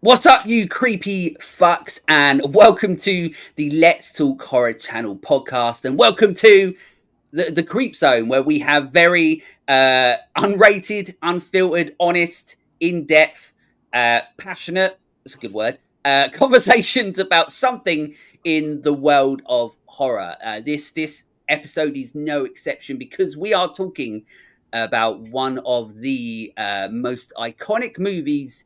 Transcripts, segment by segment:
What's up, you creepy fucks, and welcome to the Let's Talk Horror Channel podcast, and welcome to the Creepzone, where we have very unrated, unfiltered, honest, in-depth, passionate, that's a good word, conversations about something in the world of horror. This episode is no exception, because we are talking about one of the most iconic movies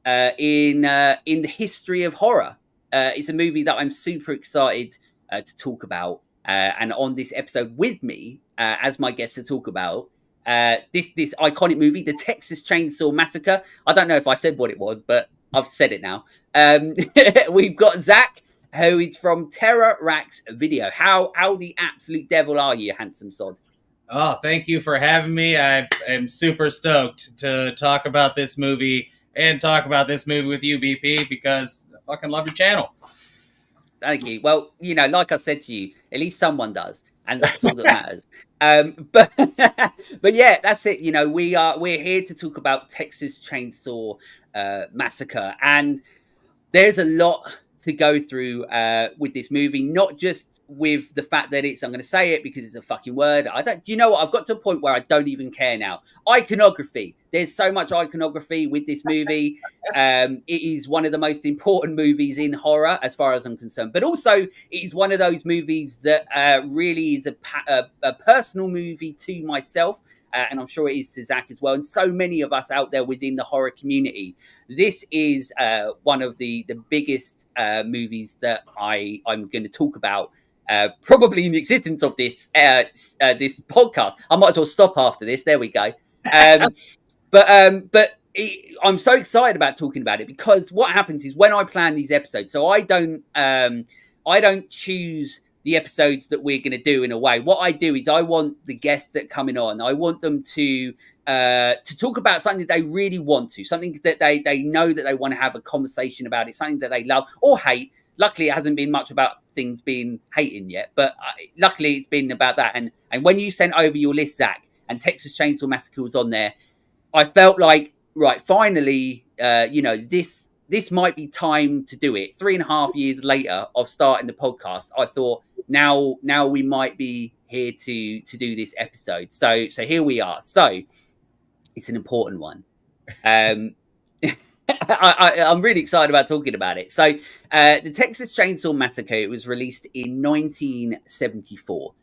in the history of horror. It's a movie that I'm super excited to talk about, and on this episode with me as my guest to talk about this iconic movie, the Texas Chainsaw Massacre. I don't know if I said what it was, but I've said it now. We've got Zack, who is from Terror Racks Video. How the absolute devil are you, handsome sod? Oh, thank you for having me. I am super stoked to talk about this movie and talk about this movie with you, BP, because I fucking love your channel. Thank you. Well, you know, like I said to you, at least someone does, and that's all that matters. But yeah, that's it. You know, we're here to talk about Texas Chainsaw Massacre, and there's a lot to go through with this movie, not just with the fact that I'm going to say it because it's a fucking word. Do you know what? I've got to a point where I don't even care now. Iconography. There's so much iconography with this movie. It is one of the most important movies in horror, as far as I'm concerned. But also, it is one of those movies that really is a personal movie to myself. And I'm sure it is to Zack as well, and so many of us out there within the horror community. This is one of the biggest movies that I'm going to talk about, probably in the existence of this this podcast. I might as well stop after this. There we go. But I'm so excited about talking about it, because what happens is when I plan these episodes, so I don't choose the episodes that we're going to do in a way. What I do is I want the guests that are coming on, I want them to talk about something that they really want to, something that they know that they want to have a conversation about. It's something that they love or hate. Luckily, it hasn't been much about things being hating yet, but luckily it's been about that. And when you sent over your list, Zack, and Texas Chainsaw Massacre was on there, I felt like, right, finally, you know, this might be time to do it. 3.5 years later of starting the podcast, I thought now we might be here to do this episode. So here we are. So it's an important one. I'm really excited about talking about it. So the Texas Chainsaw Massacre, it was released in 1974.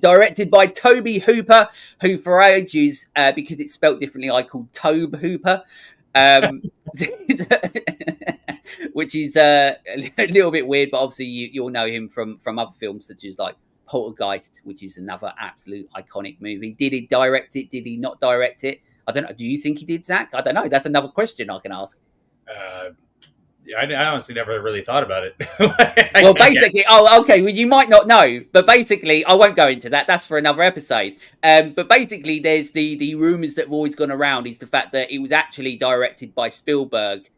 Directed by Tobe Hooper, who for ages, because it's spelt differently, I called Tobe Hooper, which is a little bit weird, but obviously you'll know him from other films such as like Poltergeist, which is another absolute iconic movie. Did he direct it? Did he not direct it? I don't know. Do you think he did, Zack? I don't know. That's another question I can ask. I honestly never really thought about it. Well, basically, oh, okay. Well, you might not know, but basically, I won't go into that. That's for another episode. But basically, there's the rumors that have always gone around is the fact that it was actually directed by Spielberg,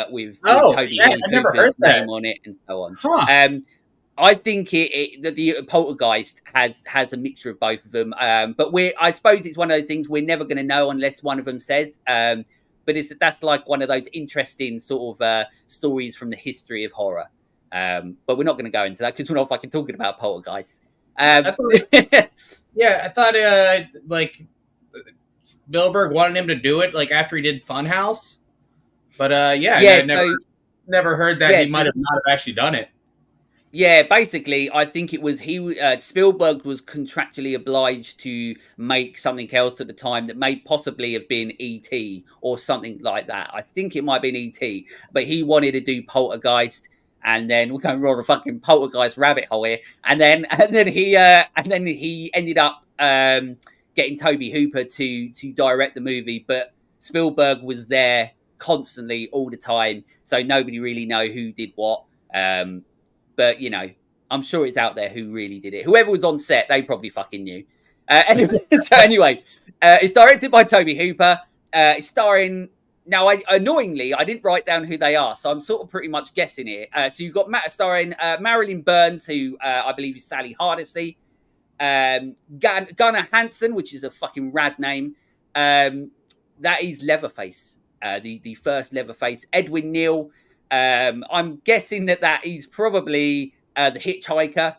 with Tobe Hooper's name on it and so on. Huh. I think the Poltergeist has a mixture of both of them. But I suppose it's one of those things we're never going to know unless one of them says. But that's like one of those interesting sort of stories from the history of horror. But we're not going to go into that because we're not fucking talking about Poltergeist. I thought like Spielberg wanted him to do it like after he did Funhouse. But I never heard that he might have not have actually done it. Yeah, basically, I think it was Spielberg was contractually obliged to make something else at the time that may possibly have been E.T. or something like that. I think it might have been E.T., but he wanted to do Poltergeist, and then we're going to roll a fucking Poltergeist rabbit hole here. And then he ended up getting Tobe Hooper to direct the movie, but Spielberg was there constantly all the time, so nobody really know who did what. But, you know, I'm sure it's out there who really did it. Whoever was on set, they probably fucking knew. Anyway, it's directed by Tobe Hooper. It's starring... Now, annoyingly, I didn't write down who they are, so I'm sort of pretty much guessing it. So you've got starring Marilyn Burns, who I believe is Sally Hardesty. Gunnar Hansen, which is a fucking rad name. That is Leatherface. the first Leatherface, Edwin Neal. I'm guessing that is probably the hitchhiker.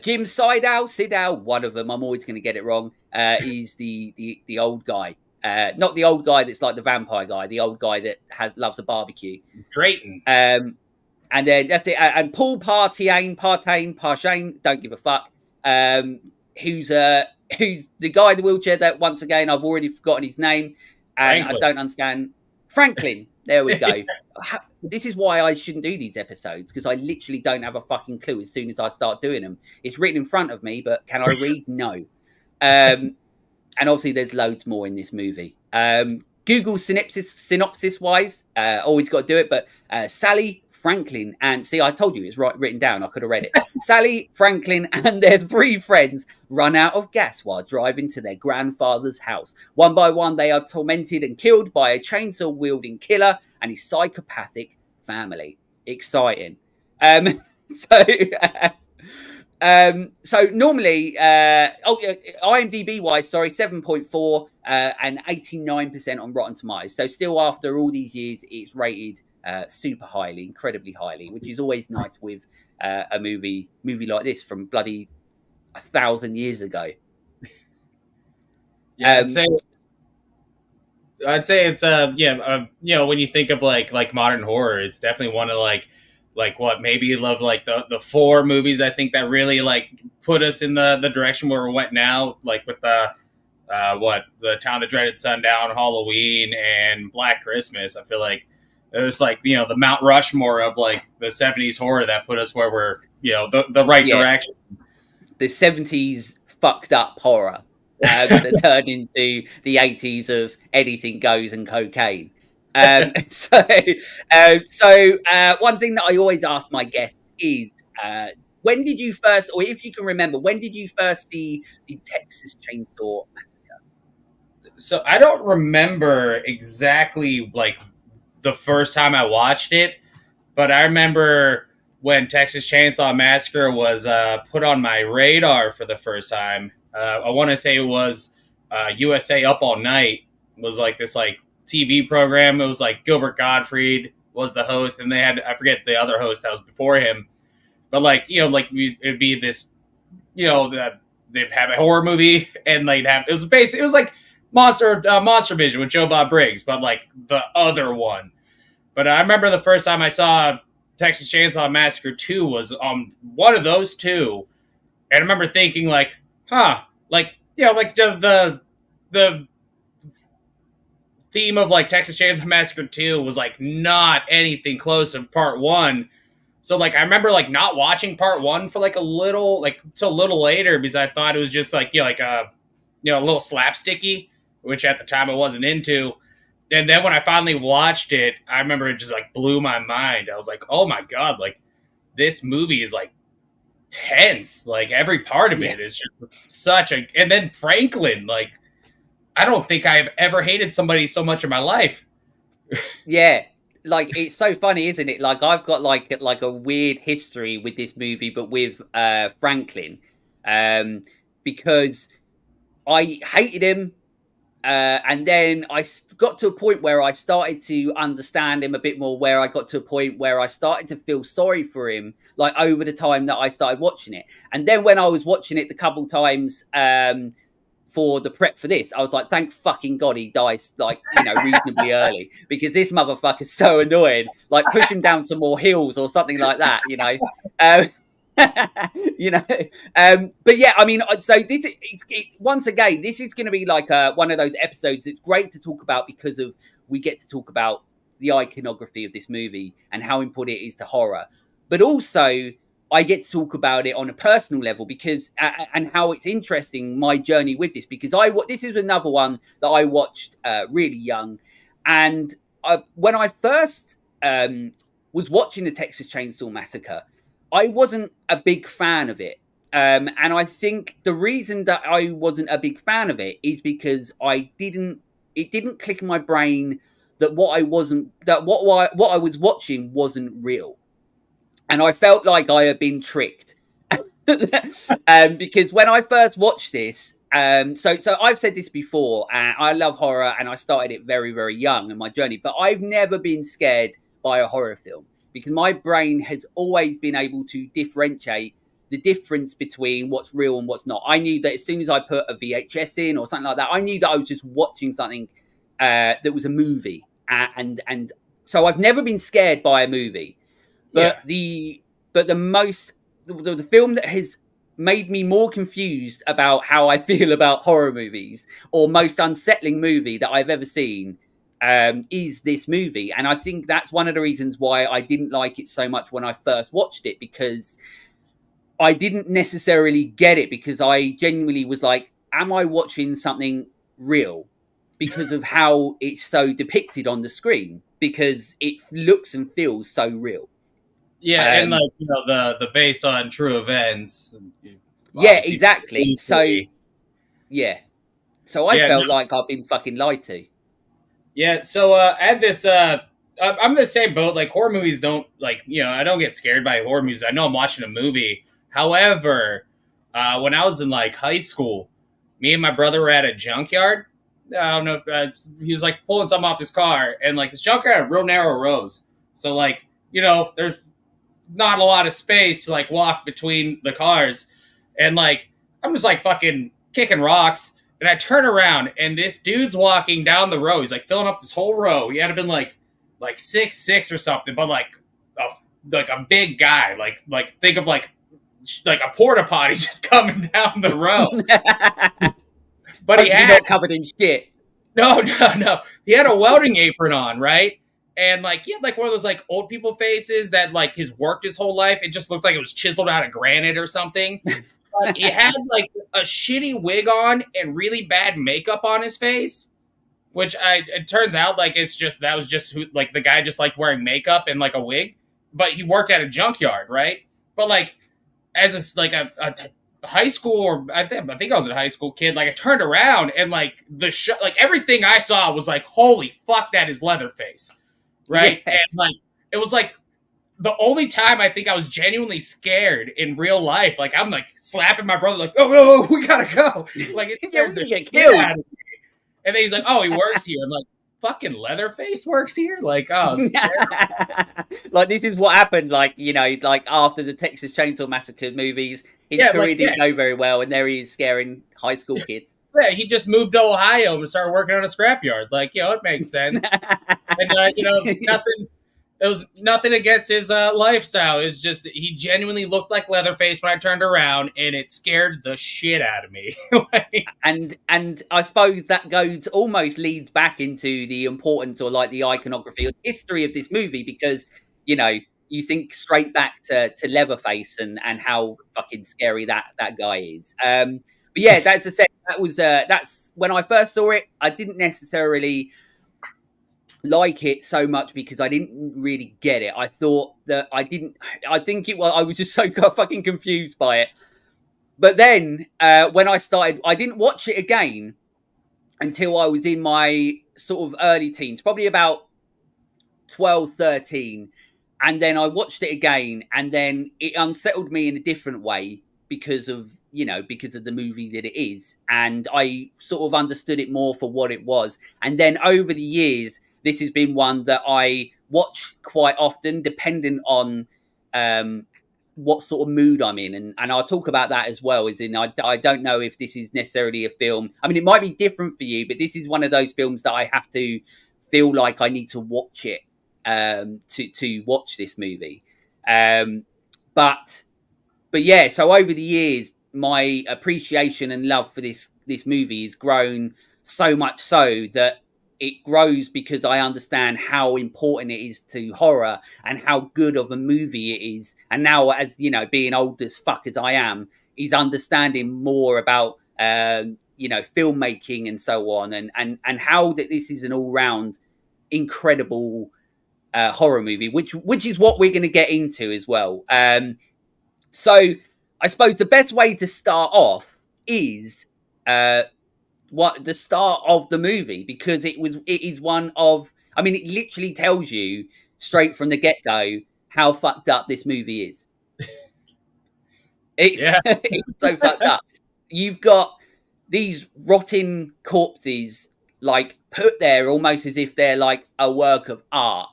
Jim Siddow, one of them. I'm always going to get it wrong. Is the old guy, not the old guy that's like the vampire guy. The old guy that loves a barbecue. Drayton. And then that's it. And Paul Partain, don't give a fuck. Who's the guy in the wheelchair that, once again, I've already forgotten his name, and Franklin. I don't understand. Franklin. There we go. This is why I shouldn't do these episodes, because I literally don't have a fucking clue as soon as I start doing them. It's written in front of me, but can I read? No. And obviously there's loads more in this movie. Google synopsis wise, always got to do it, but Sally, Franklin, and see, I told you it's written down. I could have read it. Sally, Franklin, and their 3 friends run out of gas while driving to their grandfather's house. One by one, they are tormented and killed by a chainsaw-wielding killer and his psychopathic family. Exciting. So normally, IMDb wise, sorry, 7.4 and 89% on Rotten Tomatoes. So still, after all these years, it's rated super highly, incredibly highly, which is always nice with a movie like this from bloody 1,000 years ago. Yeah, I'd say it's you know, when you think of like modern horror, it's definitely one of like what maybe love like the 4 movies I think that really like put us in the direction where we went now, like with the Town That Dreaded Sundown, Halloween, and Black Christmas. I feel like it was like, you know, the Mount Rushmore of like the 70s horror that put us where we're, you know, the right direction. The 70s fucked up horror that turned into the 80s of anything goes and cocaine. So one thing that I always ask my guests is, when did you first, or if you can remember, when did you first see the Texas Chainsaw Massacre? So I don't remember exactly like the first time I watched it, but I remember when Texas Chainsaw Massacre was put on my radar for the first time. I want to say it was USA Up All Night. It was like this like TV program. It was like Gilbert Gottfried was the host, and they had, I forget the other host that was before him, but like, you know, like it'd be this, you know, that they'd have a horror movie, and they'd have, it was like Monster Vision with Joe Bob Briggs, but like the other one. But I remember the first time I saw Texas Chainsaw Massacre 2 was on one of those 2, and I remember thinking like, like, you know, like the theme of like Texas Chainsaw Massacre 2 was like not anything close to part 1. So like I remember like not watching part 1 for like a little, like till a little later, because I thought it was just like, you know, like a little slapsticky, which at the time I wasn't into. And then when I finally watched it, I remember it just like blew my mind. I was like, oh my God, like this movie is like tense. Like every part of it is just such a, and then Franklin, like, I don't think I've ever hated somebody so much in my life. Yeah. Like, it's so funny, isn't it? Like, I've got like a weird history with this movie, but with Franklin, because I hated him. And then I got to a point where I started to understand him a bit more, where I got to a point where I started to feel sorry for him, like over the time that I started watching it. And then when I was watching it the couple times for the prep for this, I was like, thank fucking God he dies, like, you know, reasonably early, because this motherfucker's so annoying. Like, push him down some more hills or something like that, you know. You know, but yeah, I mean, so this once again, this is going to be like one of those episodes. It's great to talk about because of we get to talk about the iconography of this movie and how important it is to horror, but also I get to talk about it on a personal level because and how it's interesting my journey with this, because this is another one that I watched really young, and when I first was watching the Texas Chainsaw Massacre, I wasn't a big fan of it. And I think the reason that I wasn't a big fan of it is because it didn't click in my brain that what I was watching wasn't real. And I felt like I had been tricked. Because when I first watched this, So I've said this before, and I love horror, and I started it very, very young in my journey. But I've never been scared by a horror film because my brain has always been able to differentiate the difference between what's real and what's not. I knew that as soon as I put a VHS in or something like that, I knew that I was just watching something that was a movie, and so I've never been scared by a movie. But the film that has made me more confused about how I feel about horror movies, or most unsettling movie that I've ever seen, is this movie. And I think that's one of the reasons why I didn't like it so much when I first watched it, because I didn't necessarily get it, because I genuinely was like, am I watching something real? Because of how it's so depicted on the screen, because it looks and feels so real. Yeah, and like, you know, the based on true events. Yeah, exactly. So, yeah. So I felt like I've been fucking lied to. Yeah, so I had this, I'm in the same boat. Like, horror movies don't, like, you know, I don't get scared by horror movies. I know I'm watching a movie. However, when I was in, like, high school, me and my brother were at a junkyard. I don't know, he was, like, pulling something off his car, and, like, this junkyard had real narrow rows. So, like, you know, there's not a lot of space to, like, walk between the cars. And, like, I'm just, like, fucking kicking rocks. And I turn around, and this dude's walking down the row. He's, like, filling up this whole row. He had to been, like 6'6" or something, but, like a big guy. Like think of, like a porta potty just coming down the row. But he had... not covered in shit. No. He had a welding apron on, right? And, like, he had, like, one of those, like, old people faces that, like, he's worked his whole life. It just looked like it was chiseled out of granite or something. But he had, like, a shitty wig on and really bad makeup on his face, which it turns out, like, that was just who, like, the guy just liked wearing makeup and, like, a wig. But he worked at a junkyard, right? But, like, as a high school, or I think I was a high school kid, like, I turned around and, like, like, everything I saw was like, holy fuck, that is Leatherface. Right? Yeah. And, like, it was, like, the only time I think I was genuinely scared in real life. Like, I'm, like, slapping my brother, like, oh, we gotta go. Like, it scared the shit out of me. And then he's like, oh, he works here. I'm like, fucking Leatherface works here? Like, oh, like, this is what happened, like, you know, like, after the Texas Chainsaw Massacre movies, his career didn't go very well, and there he is scaring high school kids. Yeah, he just moved to Ohio and started working on a scrapyard. Like, you know, it makes sense. And, you know, it was nothing against his lifestyle. It's just he genuinely looked like Leatherface when I turned around, and it scared the shit out of me. and I suppose that almost leads back into the importance, or, like, the iconography or history of this movie, because, you know, you think straight back to Leatherface and how fucking scary that guy is. But yeah, that's when I first saw it. I didn't necessarily like it so much because I didn't really get it. I thought that I was just so fucking confused by it. But then when I didn't watch it again until I was in my sort of early teens, probably about 12, 13. And then I watched it again, and then it unsettled me in a different way because of the movie that it is. And I sort of understood it more for what it was. And then over the years, this has been one that I watch quite often, depending on what sort of mood I'm in. And I'll talk about that as well, as in I don't know if this is necessarily a film. I mean, it might be different for you, but this is one of those films that I have to feel like I need to watch it to watch this movie. But yeah, so over the years, my appreciation and love for this movie has grown so much so that it grows because I understand how important it is to horror and how good of a movie it is. And now, as you know, being old as fuck as I am, is understanding more about filmmaking and so on, and how that this is an all round incredible horror movie, which is what we're going to get into as well. So I suppose the best way to start off is the start of the movie, because it is one of, I mean, it literally tells you straight from the get-go how fucked up this movie is. It's so fucked up. You've got these rotting corpses like put there almost as if they're like a work of art,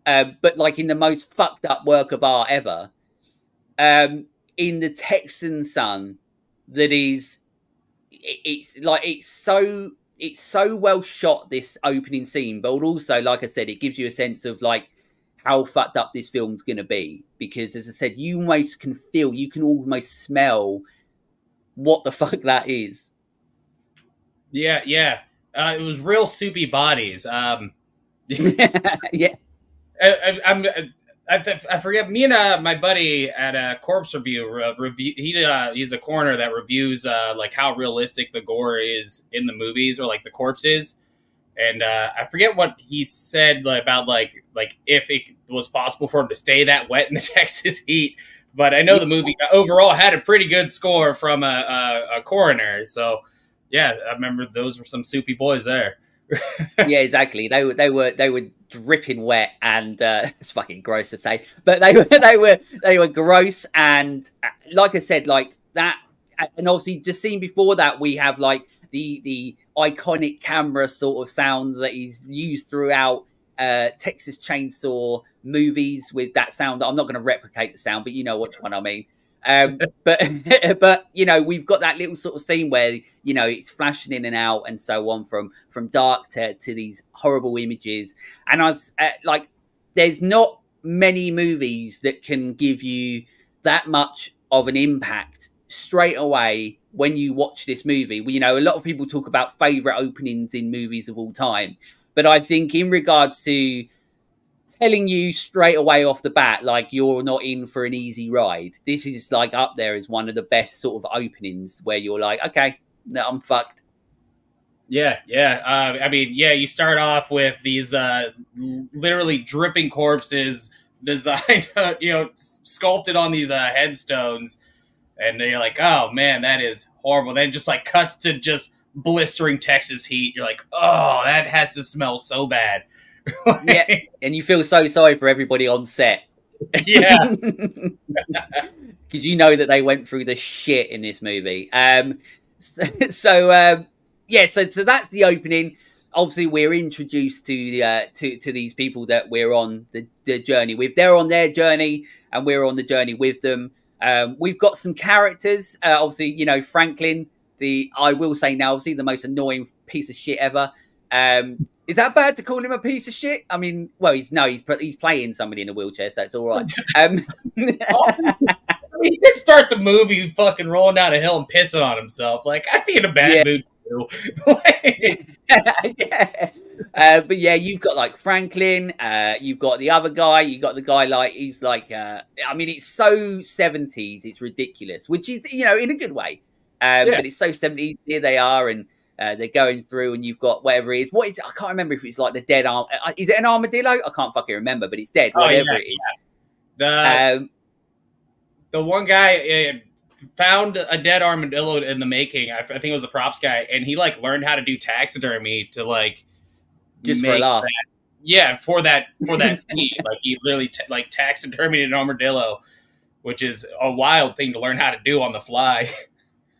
but like in the most fucked up work of art ever. In the Texan sun, that is, it's like it's so well shot, this opening scene, but also, like I said, it gives you a sense of like how fucked up this film's gonna be, because as I said, you almost can feel, you can almost smell what the fuck that is. Yeah, yeah. It was real soupy bodies. Yeah. I forget. Me and my buddy at a Corpse Review he's a coroner that reviews like how realistic the gore is in the movies, or like the corpses. And I forget what he said about like if it was possible for him to stay that wet in the Texas heat. But I know the movie overall had a pretty good score from a coroner. So yeah, I remember those were some soupy boys there. Yeah, exactly. They were dripping wet, and it's fucking gross to say, but they were gross. And like I said, like that, and obviously the scene before that, we have like the iconic camera sort of sound that is used throughout Texas Chainsaw movies, with that sound. I'm not going to replicate the sound, but you know which one I mean. But you know, we've got that little sort of scene where, you know, it's flashing in and out and so on, from dark to these horrible images. And I was like, there's not many movies that can give you that much of an impact straight away when you watch this movie. You know, a lot of people talk about favorite openings in movies of all time, but I think in regards to telling you straight away off the bat, like, you're not in for an easy ride, this is like up there as one of the best sort of openings where you're like, okay, no, I'm fucked. Yeah, yeah. I mean, yeah, you start off with these literally dripping corpses designed, you know, sculpted on these headstones. And you're like, oh, man, that is horrible. Then it just like cuts to just blistering Texas heat. You're like, oh, that has to smell so bad. Yeah, and you feel so sorry for everybody on set. Yeah. Because you know that they went through the shit in this movie. So that's the opening. Obviously, we're introduced to these people that we're on the journey with. They're on their journey, and we're on the journey with them. We've got some characters. Obviously, you know, Franklin, I will say now, obviously, the most annoying piece of shit ever. Is that bad to call him a piece of shit? I mean, well, he's playing somebody in a wheelchair, so it's all right. He did start the movie fucking rolling down a hill and pissing on himself. Like, I'd be in a bad mood too. Yeah. But yeah, you've got like Franklin, you've got the other guy, you got the guy like, he's like, I mean, it's so 70s, it's ridiculous, which is, you know, in a good way. But it's so 70s. Here they are, and they're going through, and you've got whatever it is. What is it? I can't remember if it's like the dead arm. Is it an armadillo? I can't fucking remember, but it's dead. Whatever it is. Yeah. The one guy found a dead armadillo in the making. I think it was a props guy, and he like learned how to do taxidermy to like just for a laugh. For that scene. Like, he literally like taxidermied an armadillo, which is a wild thing to learn how to do on the fly.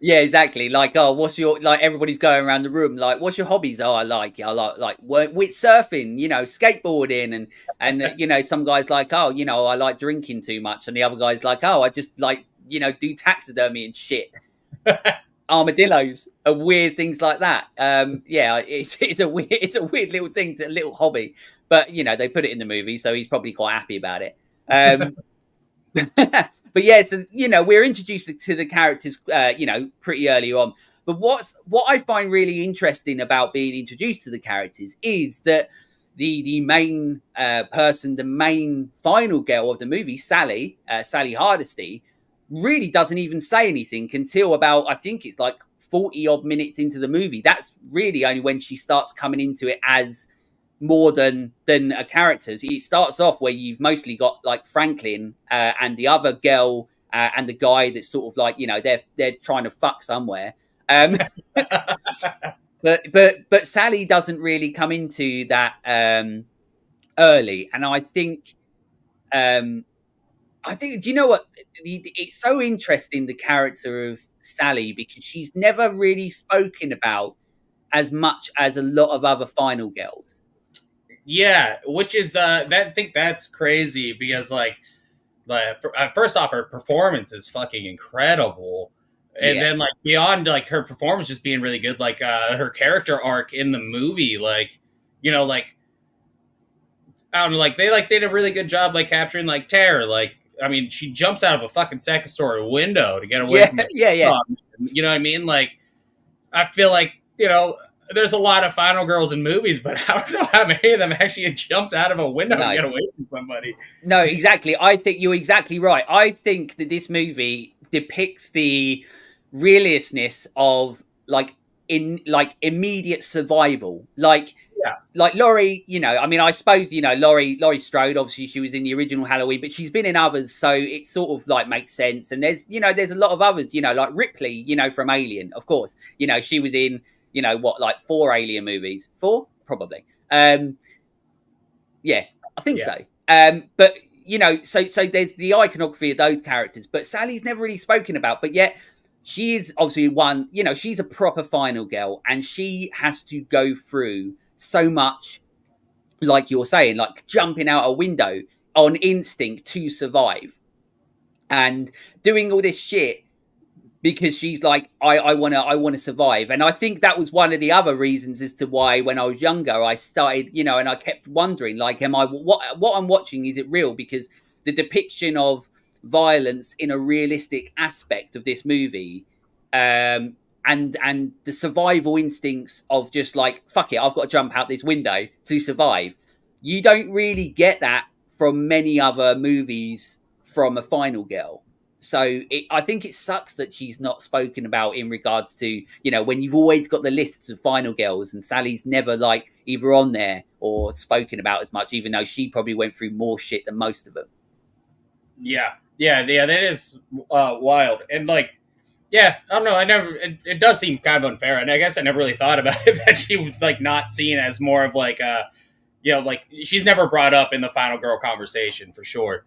Yeah, exactly. Like, oh, what's your, like, everybody's going around the room, like, what's your hobbies? Oh, I like with surfing, you know, skateboarding, and you know, some guys like, oh, you know, I like drinking too much, and the other guy's like, oh, I just like, you know, do taxidermy and shit. Armadillos are weird things like that. Yeah, it's a weird little thing, a little hobby, but you know, they put it in the movie, so he's probably quite happy about it. But yeah, so, you know, we're introduced to the characters, you know, pretty early on. But what I find really interesting about being introduced to the characters is that the main person, the main final girl of the movie, Sally Hardesty, really doesn't even say anything until about, I think it's like 40 odd minutes into the movie. That's really only when she starts coming into it as more than a character. It starts off where you've mostly got like Franklin and the other girl and the guy that's sort of like, you know, they're trying to fuck somewhere. But Sally doesn't really come into that early, and I think I think, do you know what? It's so interesting, the character of Sally, because she's never really spoken about as much as a lot of other final girls. Yeah, which is that I think that's crazy because first off, her performance is fucking incredible. And then like beyond like her performance just being really good, like her character arc in the movie, like, you know, like I don't know, like they did a really good job like capturing like terror. Like, I mean, she jumps out of a fucking second story window to get away from the you know what I mean? Like, I feel like, you know, there's a lot of final girls in movies, but I don't know how many of them actually jumped out of a window to get away from somebody. No, exactly. I think you're exactly right. I think that this movie depicts the realisticness of like immediate survival. Like, like Laurie, you know, I mean, I suppose, you know, Laurie Strode, obviously she was in the original Halloween, but she's been in others, so it sort of like makes sense. And there's, you know, there's a lot of others, you know, like Ripley, you know, from Alien, of course. You know, she was in, you know, what, like 4 Alien movies? 4? Probably. Yeah, I think so. But, you know, so there's the iconography of those characters, but Sally's never really spoken about, but yet she is obviously one, you know, she's a proper final girl, and she has to go through so much, like you're saying, like jumping out a window on instinct to survive and doing all this shit because she's like, I want to survive. And I think that was one of the other reasons as to why when I was younger, I started, you know, and I kept wondering, like, am I, what I'm watching, is it real? Because the depiction of violence in a realistic aspect of this movie, and the survival instincts of just like, fuck it, I've got to jump out this window to survive. You don't really get that from many other movies from a final girl. So I think it sucks that she's not spoken about in regards to, you know, when you've always got the lists of final girls and Sally's never like either on there or spoken about as much, even though she probably went through more shit than most of them. Yeah, that is wild. And like, yeah, I don't know. It does seem kind of unfair. And I guess I never really thought about it, that she was like not seen as more of like you know, like she's never brought up in the final girl conversation for sure.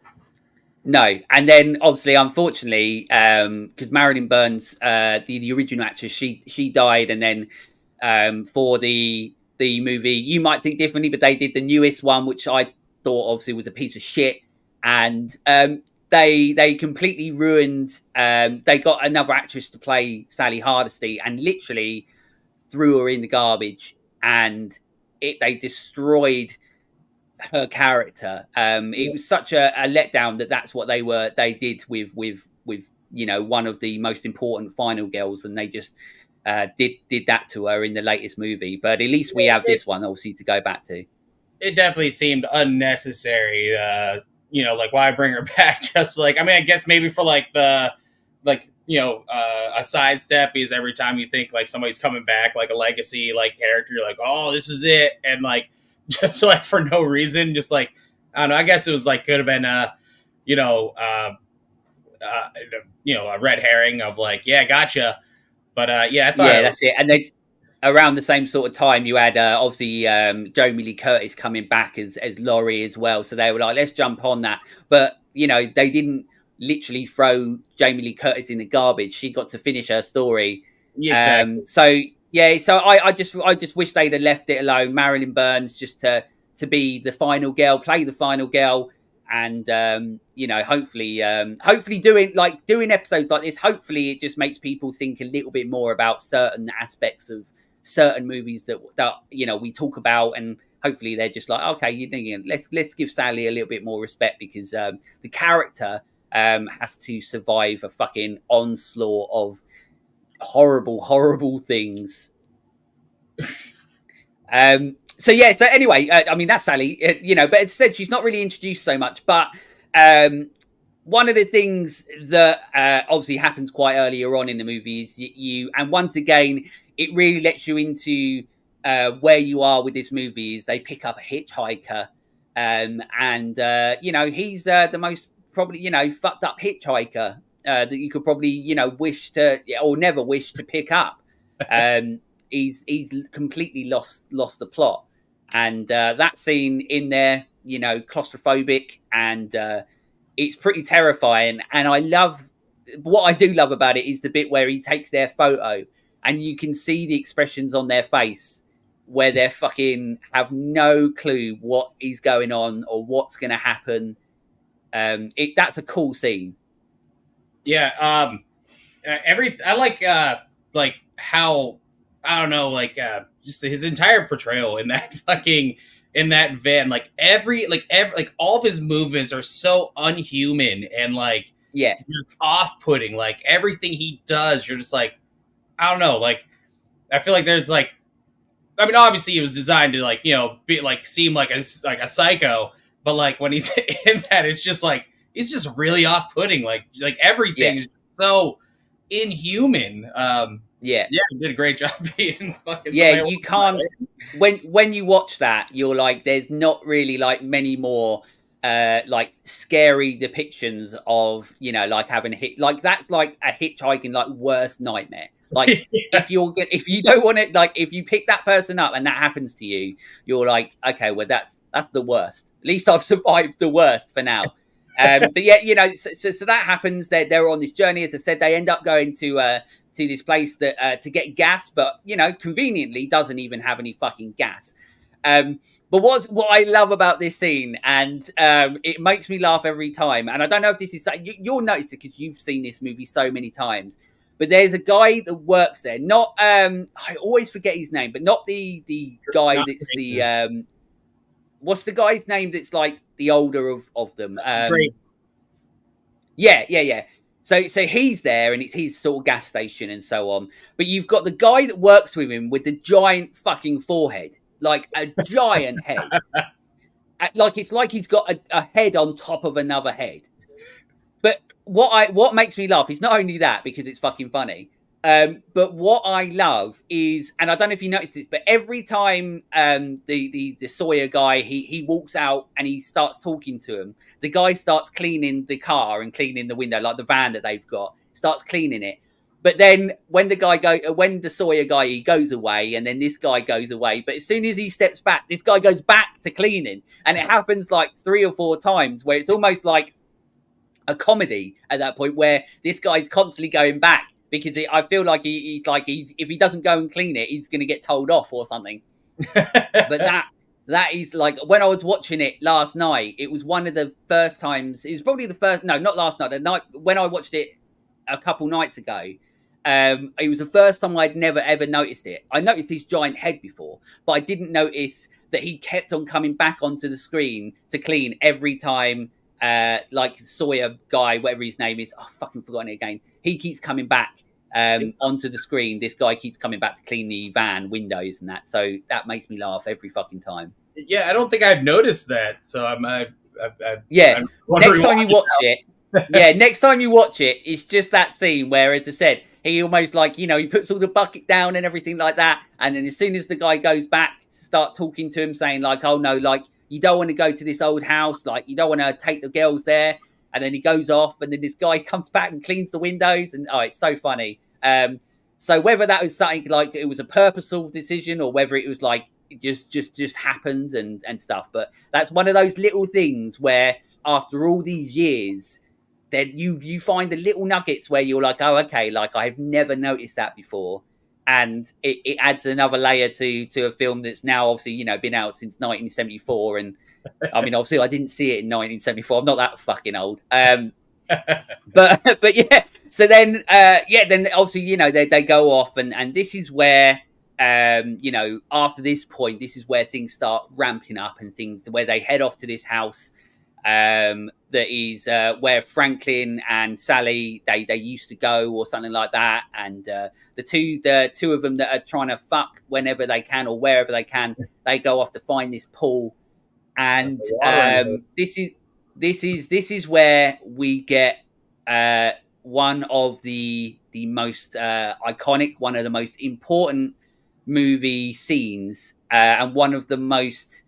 No. And then obviously, unfortunately, because Marilyn Burns, the original actress, she died. And then for the movie, you might think differently, but they did the newest one, which I thought obviously was a piece of shit. And they completely ruined. They got another actress to play Sally Hardesty and literally threw her in the garbage, and they destroyed her character. It was such a letdown that that's what they did with you know, one of the most important final girls, and they just did that to her in the latest movie. But at least we have this one obviously to go back to. It definitely seemed unnecessary. You know, like why bring her back? Just like, I mean, I guess maybe for like you know, a sidestep is every time you think like somebody's coming back, like a legacy like character, you're like, oh, this is it, and like just like for no reason, just like, I don't know. I guess it was like could have been you know, you know, a red herring of like, yeah, gotcha. But yeah, I thought that's it. And then around the same sort of time, you had obviously Jamie Lee Curtis coming back as Laurie as well. So they were like, let's jump on that. But, you know, they didn't literally throw Jamie Lee Curtis in the garbage. She got to finish her story. Yeah, exactly. So, yeah, so I just wish they'd have left it alone. Marilyn Burns just to be the final girl, play the final girl. And, you know, hopefully doing episodes like this, hopefully it just makes people think a little bit more about certain aspects of certain movies that you know, we talk about, and hopefully they're just like, okay, you know, let's give Sally a little bit more respect, because the character has to survive a fucking onslaught of horrible things. So yeah, so anyway, I mean, that's Sally, you know, but it said she's not really introduced so much. But one of the things that obviously happens quite earlier on in the movie is and once again, it really lets you into where you are with this movie, is they pick up a hitchhiker, and you know, he's the most probably, you know, fucked up hitchhiker that you could probably, you know, wish to or never wish to pick up. He's completely lost the plot, and that scene in there, you know, claustrophobic, and it's pretty terrifying. And what I do love about it is the bit where he takes their photo and you can see the expressions on their face where they're fucking have no clue what is going on or what's going to happen. That's a cool scene. Yeah. I like how, I don't know, like just his entire portrayal in that van, like all of his movements are so unhuman and like just off-putting. Like everything he does, you're just like, I don't know, like I feel like there's like, I mean, obviously it was designed to like, you know, be like seem like a psycho, but like when he's in that, it's just like he's just really off-putting. Like everything is so inhuman. He did a great job being fucking. Yeah, you can't. When you watch that, you're like, there's not really like many more like scary depictions of, you know, like having a hit. Like that's like a hitchhiking like worst nightmare. Like if you don't want it, like if you pick that person up and that happens to you, you're like, okay, well that's the worst. At least I've survived the worst for now. But yeah, you know, so that happens. They're on this journey. As I said, they end up going to this place that to get gas, but you know, conveniently doesn't even have any fucking gas. But what I love about this scene, and it makes me laugh every time, and I don't know if this is you'll notice it because you've seen this movie so many times. But there's a guy that works there. Not I always forget his name, but not the guy that's the what's the guy's name that's like the older of them? Yeah. So he's there, and it's his sort of gas station and so on. But you've got the guy that works with him with the giant fucking forehead, like a giant head. Like it's like he's got a head on top of another head. But what makes me laugh is not only that, because it's fucking funny, but what I love is, and I don't know if you noticed this, but every time the Sawyer guy he walks out and he starts talking to him, the guy starts cleaning the car and cleaning the window, like the van that they've got, starts cleaning it. But then when the Sawyer guy, he goes away, and then this guy goes away. But as soon as he steps back, this guy goes back to cleaning, and it happens like 3 or 4 times, where it's almost like a comedy at that point, where this guy's constantly going back because I feel like he's if he doesn't go and clean it, he's going to get told off or something. But that is like, when I was watching it last night, it was one of the first times. It was probably the first. No, not last night. The night when I watched it a couple nights ago. It was the first time I'd never ever noticed it. I noticed his giant head before, but I didn't notice that he kept on coming back onto the screen to clean every time. Like Sawyer guy, whatever his name is, I've fucking forgotten it again. He keeps coming back onto the screen. This guy keeps coming back to clean the van windows and that. So that makes me laugh every fucking time. Yeah, I don't think I've noticed that. So I'm next time you watch it, next time you watch it, it's just that scene where, as I said, he almost like, you know, he puts all the bucket down and everything like that. And then as soon as the guy goes back to start talking to him, saying like, oh no, like, you don't want to go to this old house. Like, you don't want to take the girls there. And then he goes off, and then this guy comes back and cleans the windows. And, oh, it's so funny. So whether that was something like it was a purposeful decision, or whether it was like it just happened and stuff. But that's one of those little things where after all these years, then you find the little nuggets where you're like, oh, okay, like I've never noticed that before. And it adds another layer to a film that's now obviously, you know, been out since 1974. And I mean, obviously I didn't see it in 1974. I'm not that fucking old. But yeah, so then, then obviously, you know, they go off and this is where, you know, after this point, this is where things start ramping up and things where they head off to this house. That is where Franklin and Sally they used to go or something like that, and the two of them that are trying to fuck whenever they can or wherever they can, they go off to find this pool, and this is where we get one of the most iconic, one of the most important movie scenes, and one of the most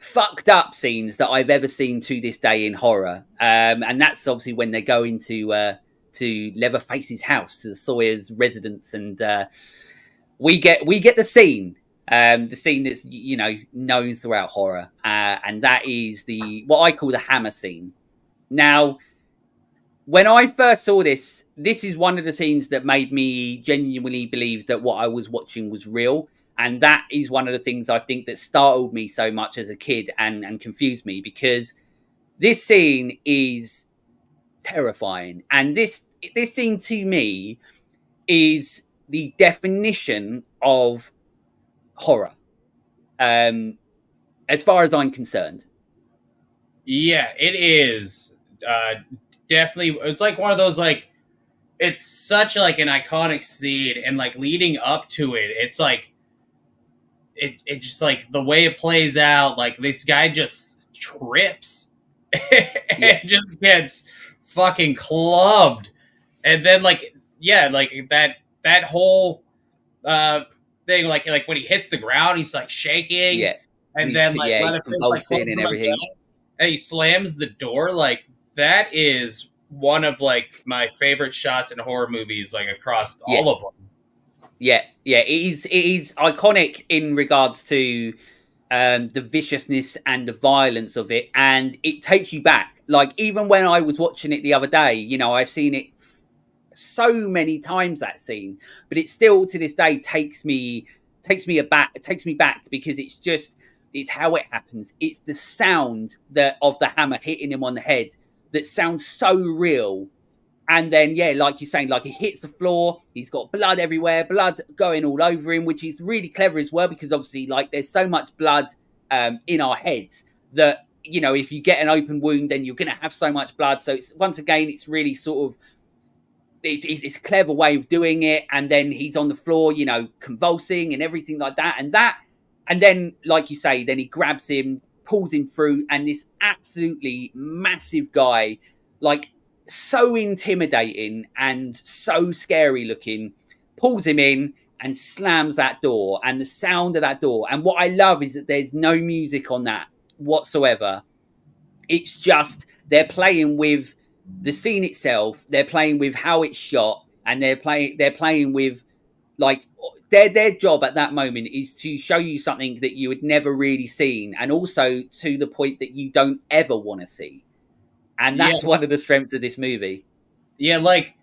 fucked up scenes that I've ever seen to this day in horror, and that's obviously when they go into to Leatherface's house, to the Sawyer's residence, and we get the scene. the scene that's known throughout horror, and that is what I call the hammer scene. Now, when I first saw this is one of the scenes that made me genuinely believe that what I was watching was real. And that is one of the things I think that startled me so much as a kid and confused me, because this scene is terrifying. And this scene to me is the definition of horror, as far as I'm concerned. Yeah, it is. Definitely, it's like one of those, like, it's such like an iconic scene, and like leading up to it, it's like it just like the way it plays out, like this guy just trips and just gets fucking clubbed, and then like like that whole thing, like when he hits the ground, he's like shaking, and then like convulsing and everything, and he slams the door. Like, that is one of like my favorite shots in horror movies, like across all of them. Yeah, it is iconic in regards to the viciousness and the violence of it, and it takes you back. Like, even when I was watching it the other day, I've seen it so many times, that scene, but it still to this day takes me back, because it's how it happens. It's the sound of the hammer hitting him on the head that sounds so real. And then, like you're saying, like, he hits the floor, he's got blood everywhere, blood going all over him, which is really clever as well, because obviously, like, there's so much blood in our heads that, if you get an open wound, then you're going to have so much blood. So once again, it's really sort of, it's a clever way of doing it. And then he's on the floor, convulsing and everything like that. And then, like you say, then he grabs him, pulls him through, and this absolutely massive guy, like, so intimidating and so scary looking, pulls him in and slams that door, and the sound of that door. And what I love is that there's no music on that whatsoever. It's just, they're playing with the scene itself, they're playing with how it's shot, and they're playing with, like, their job at that moment is to show you something that you had never really seen, and also to the point that you don't ever want to see. And that's one of the strengths of this movie. Yeah, like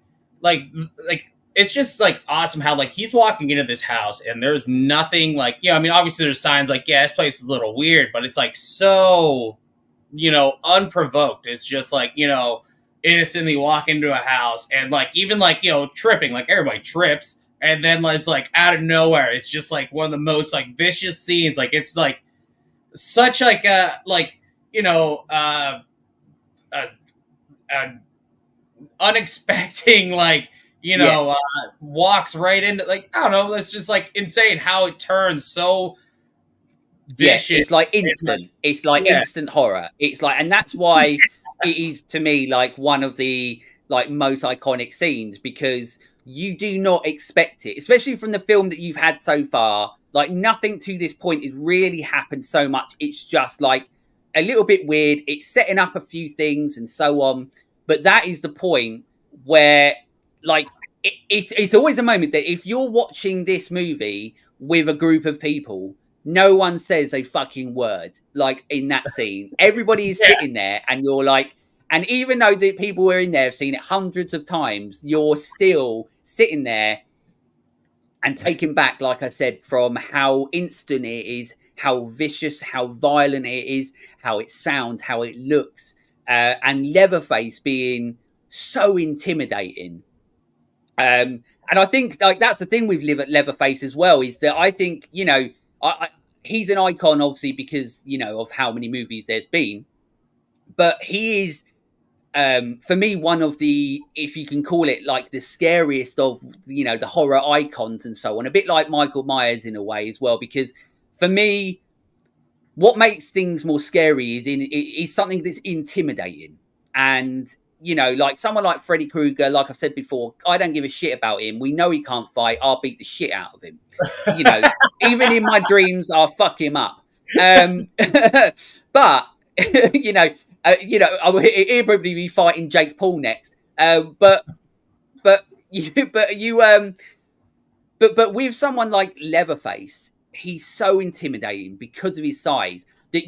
it's just like awesome how, like, he's walking into this house and there's nothing, like, I mean, obviously there's signs like, this place is a little weird, but it's like so, unprovoked. It's just like, innocently walk into a house and, like, even like, tripping, like everybody trips, and then it's like out of nowhere, it's just like one of the most like vicious scenes. Like, it's like such like a, like, unexpected, like, walks right into, like, I don't know, it's just like insane how it turns so vicious. It's like instant. It's like instant horror. It's like, and that's why it is to me like one of the like most iconic scenes, because you do not expect it, especially from the film that you've had so far. Like, nothing to this point has really happened so much. It's just like a little bit weird. It's setting up a few things and so on. But that is the point where, like, it's always a moment that if you're watching this movie with a group of people, no one says a fucking word, like, in that scene. Everybody is sitting there, and you're like, and even though the people who are in there have seen it hundreds of times, you're still sitting there and taken back, like I said, from how instant it is, how vicious, how violent it is, how it sounds, how it looks, and Leatherface being so intimidating. And I think, like, that's the thing with Leatherface as well, is that I think, he's an icon, obviously, because, of how many movies there's been. But he is, for me, one of the, if you can call it, like, the scariest of, the horror icons and so on. A bit like Michael Myers in a way as well, because for me, what makes things more scary is something that's intimidating. And, like someone like Freddy Krueger, like I've said before, I don't give a shit about him. We know he can't fight. I'll beat the shit out of him. Even in my dreams, I'll fuck him up. But, he'll probably be fighting Jake Paul next. But with someone like Leatherface, he's so intimidating because of his size that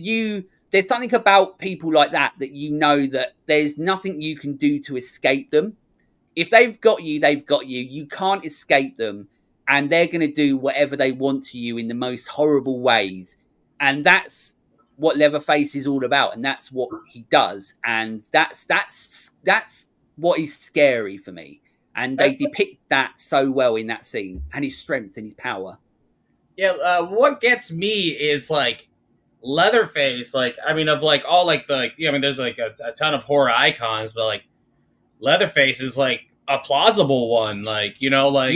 there's something about people like that you know that there's nothing you can do to escape them. If they've got you, they've got you. You can't escape them, and they're going to do whatever they want to you in the most horrible ways. And that's what Leatherface is all about, and that's what he does, and that's what is scary for me. And they depict that so well in that scene, and his strength and his power. Yeah, what gets me is like Leatherface. Like, I mean, of like all like the I mean, there's like a ton of horror icons, but like Leatherface is like a plausible one. Like, you know, like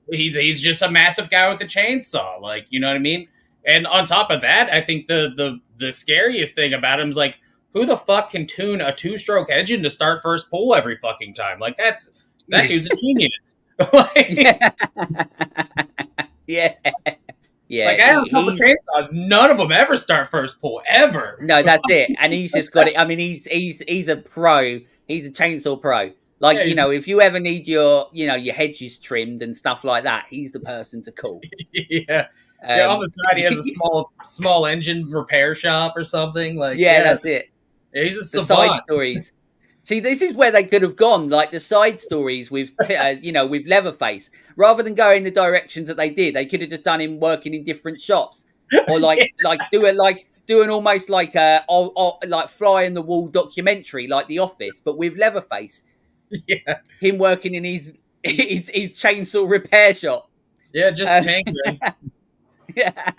he's just a massive guy with a chainsaw. Like, you know what I mean? And on top of that, I think the scariest thing about him is like, who the fuck can tune a 2-stroke engine to start first pull every fucking time? Like, that dude's a genius. Yeah. Like, I have a couple chainsaws. None of them ever start first pull ever. No, that's it. And he's just got it. I mean, he's a pro. He's a chainsaw pro. Like, yeah, you know, if you ever need your hedges trimmed and stuff like that, he's the person to call. Yeah. Yeah, on the side he has a small engine repair shop or something. Like, yeah, that's it. Yeah, he's a savant. The side stories. See, this is where they could have gone, like the side stories with, with Leatherface. Rather than going the directions that they did, they could have just done him working in different shops, or doing almost like a fly in the wall documentary, like The Office, but with Leatherface. Yeah, him working in his chainsaw repair shop. Yeah, just tinkering. Yeah,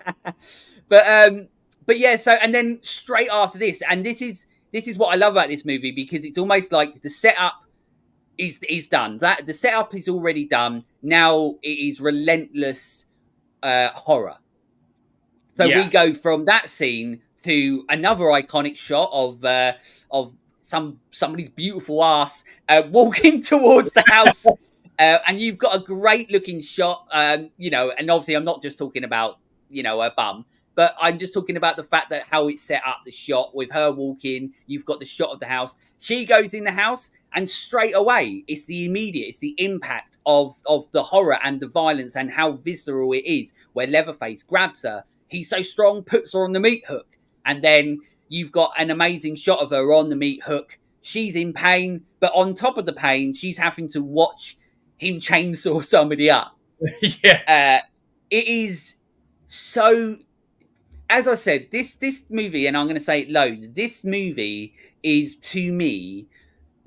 but yeah. So, and then straight after this, and this is what I love about this movie, because it's almost like the setup is done. That the setup is already done. Now it is relentless horror. So we go from that scene to another iconic shot of somebody's beautiful ass walking towards the house. And you've got a great looking shot, and obviously I'm not just talking about, a bum, but I'm just talking about the fact that how it's set up, the shot with her walking, you've got the shot of the house. She goes in the house, and straight away, it's the impact of the horror and the violence and how visceral it is, where Leatherface grabs her. He's so strong, puts her on the meat hook. And then you've got an amazing shot of her on the meat hook. She's in pain, but on top of the pain, she's having to watch him chainsaw somebody up. Yeah. It is so, as I said, this movie, and I'm going to say it loads, this movie is, to me,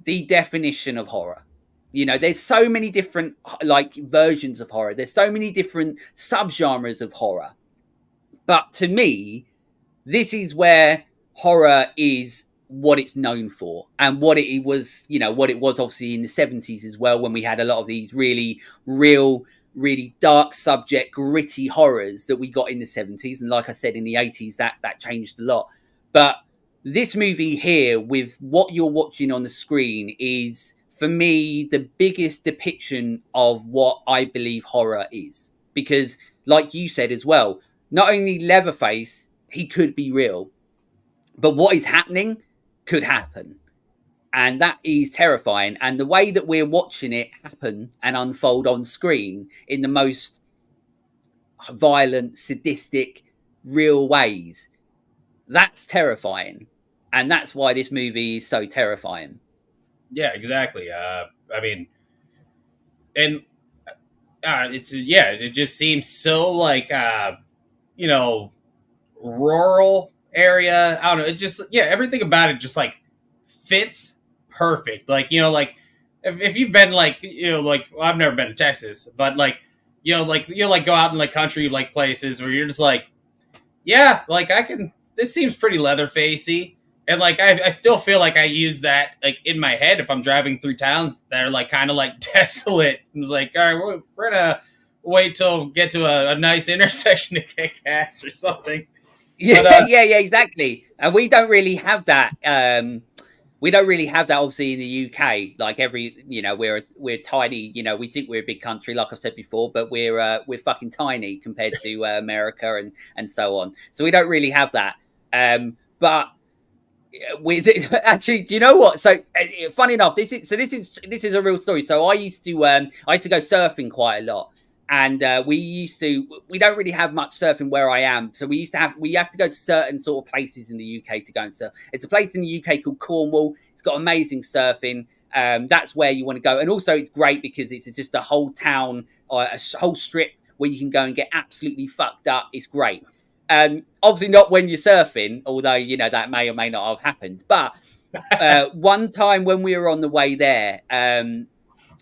the definition of horror. There's so many different, versions of horror. There's so many different subgenres of horror. But to me, this is where horror is what it's known for, and what it was, what it was obviously in the 70s as well, when we had a lot of these really dark subject, gritty horrors that we got in the 70s. And like I said, in the 80s, that changed a lot. But this movie here, with what you're watching on the screen, is, for me, the biggest depiction of what I believe horror is. Because, like you said as well, not only Leatherface, he could be real, but what is happening could happen. And that is terrifying. And the way that we're watching it happen and unfold on screen in the most violent, sadistic, real ways, that's terrifying. And that's why this movie is so terrifying. Yeah, exactly. I mean, and it just seems so like, rural area. I don't know. It just, everything about it just like fits perfect. Like, if you've been well, I've never been to Texas, but you'll go out in country places where you're just this seems pretty Leatherfacey. And I still feel like I use that in my head if I'm driving through towns that are kind of desolate. And it's all right, we're gonna wait till get to a nice intersection to get gas or something. Yeah, but, yeah, exactly. And we don't really have that. We don't really have that, obviously, in the UK. We're tiny. We think we're a big country, like I've said before, but we're fucking tiny compared to America and so on. So we don't really have that. But with actually, do you know what? So funny enough, this is a real story. So I used to go surfing quite a lot. And we don't really have much surfing where I am. So we have to go to certain sort of places in the UK to go and surf. It's a place in the UK called Cornwall. It's got amazing surfing. That's where you want to go. And also it's great because it's just a whole town, or a whole strip where you can go and get absolutely fucked up. It's great. Obviously not when you're surfing, although, you know, that may or may not have happened. But one time when we were on the way there,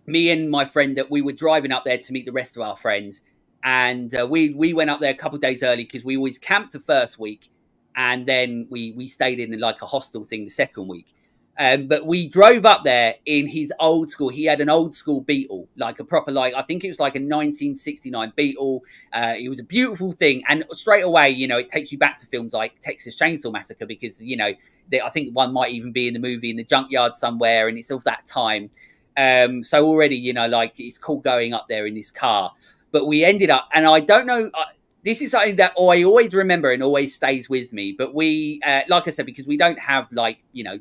me and my friend, that we were driving up there to meet the rest of our friends, and we went up there a couple of days early because we always camped the first week, and then we stayed in like a hostel thing the second week. But we drove up there in his old school. He had an old school Beetle, like a proper, like, I think it was like a 1969 Beetle. It was a beautiful thing. And straight away, you know, it takes you back to films like Texas Chainsaw Massacre, because, you know, I think one might even be in the movie in the junkyard somewhere, and it's of that time. So already, you know, like, it's cool going up there in this car. But we ended up, and I don't know, this is something that I always remember and always stays with me. But we, like I said, because we don't have, like, you know,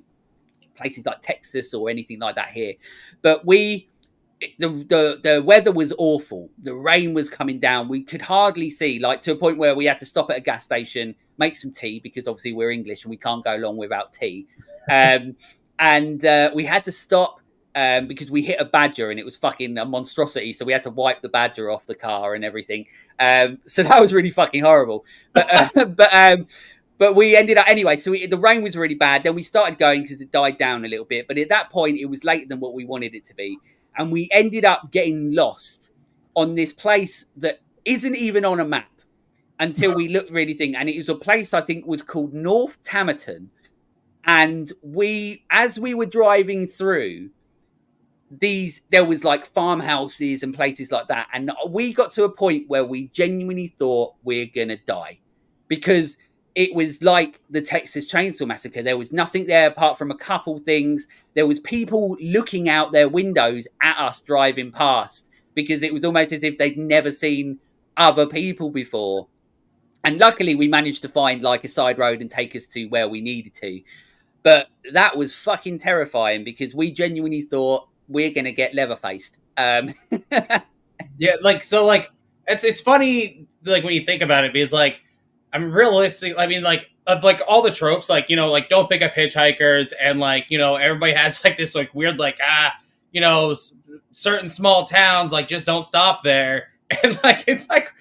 places like Texas or anything like that here. But the weather was awful. The rain was coming down. We could hardly see, like, to a point where we had to stop at a gas station, make some tea, because obviously we're English and we can't go long without tea. And we had to stop because we hit a badger and it was fucking a monstrosity. So we had to wipe the badger off the car and everything. So that was really fucking horrible. But we ended up anyway. So the rain was really bad. Then we started going because it died down a little bit. But at that point, it was later than what we wanted it to be. And we ended up getting lost on this place that isn't even on a map until we looked really thing. And it was a place I think was called North Tamerton. And as we were driving through, there was like farmhouses and places like that. And we got to a point where we genuinely thought we're going to die, because it was like the Texas Chainsaw Massacre. There was nothing there apart from a couple things. There was people looking out their windows at us driving past, because it was almost as if they'd never seen other people before. And luckily we managed to find like a side road and take us to where we needed to. But that was fucking terrifying, because we genuinely thought we're going to get leather-faced. Yeah, like, so, like, it's funny, like, when you think about it, because, like, I'm realistic. I mean, like, of, like, all the tropes, like, you know, like, don't pick up hitchhikers, and, like, you know, everybody has, like, this, like, weird, like, you know, certain small towns, like, just don't stop there. And, like, it's, like,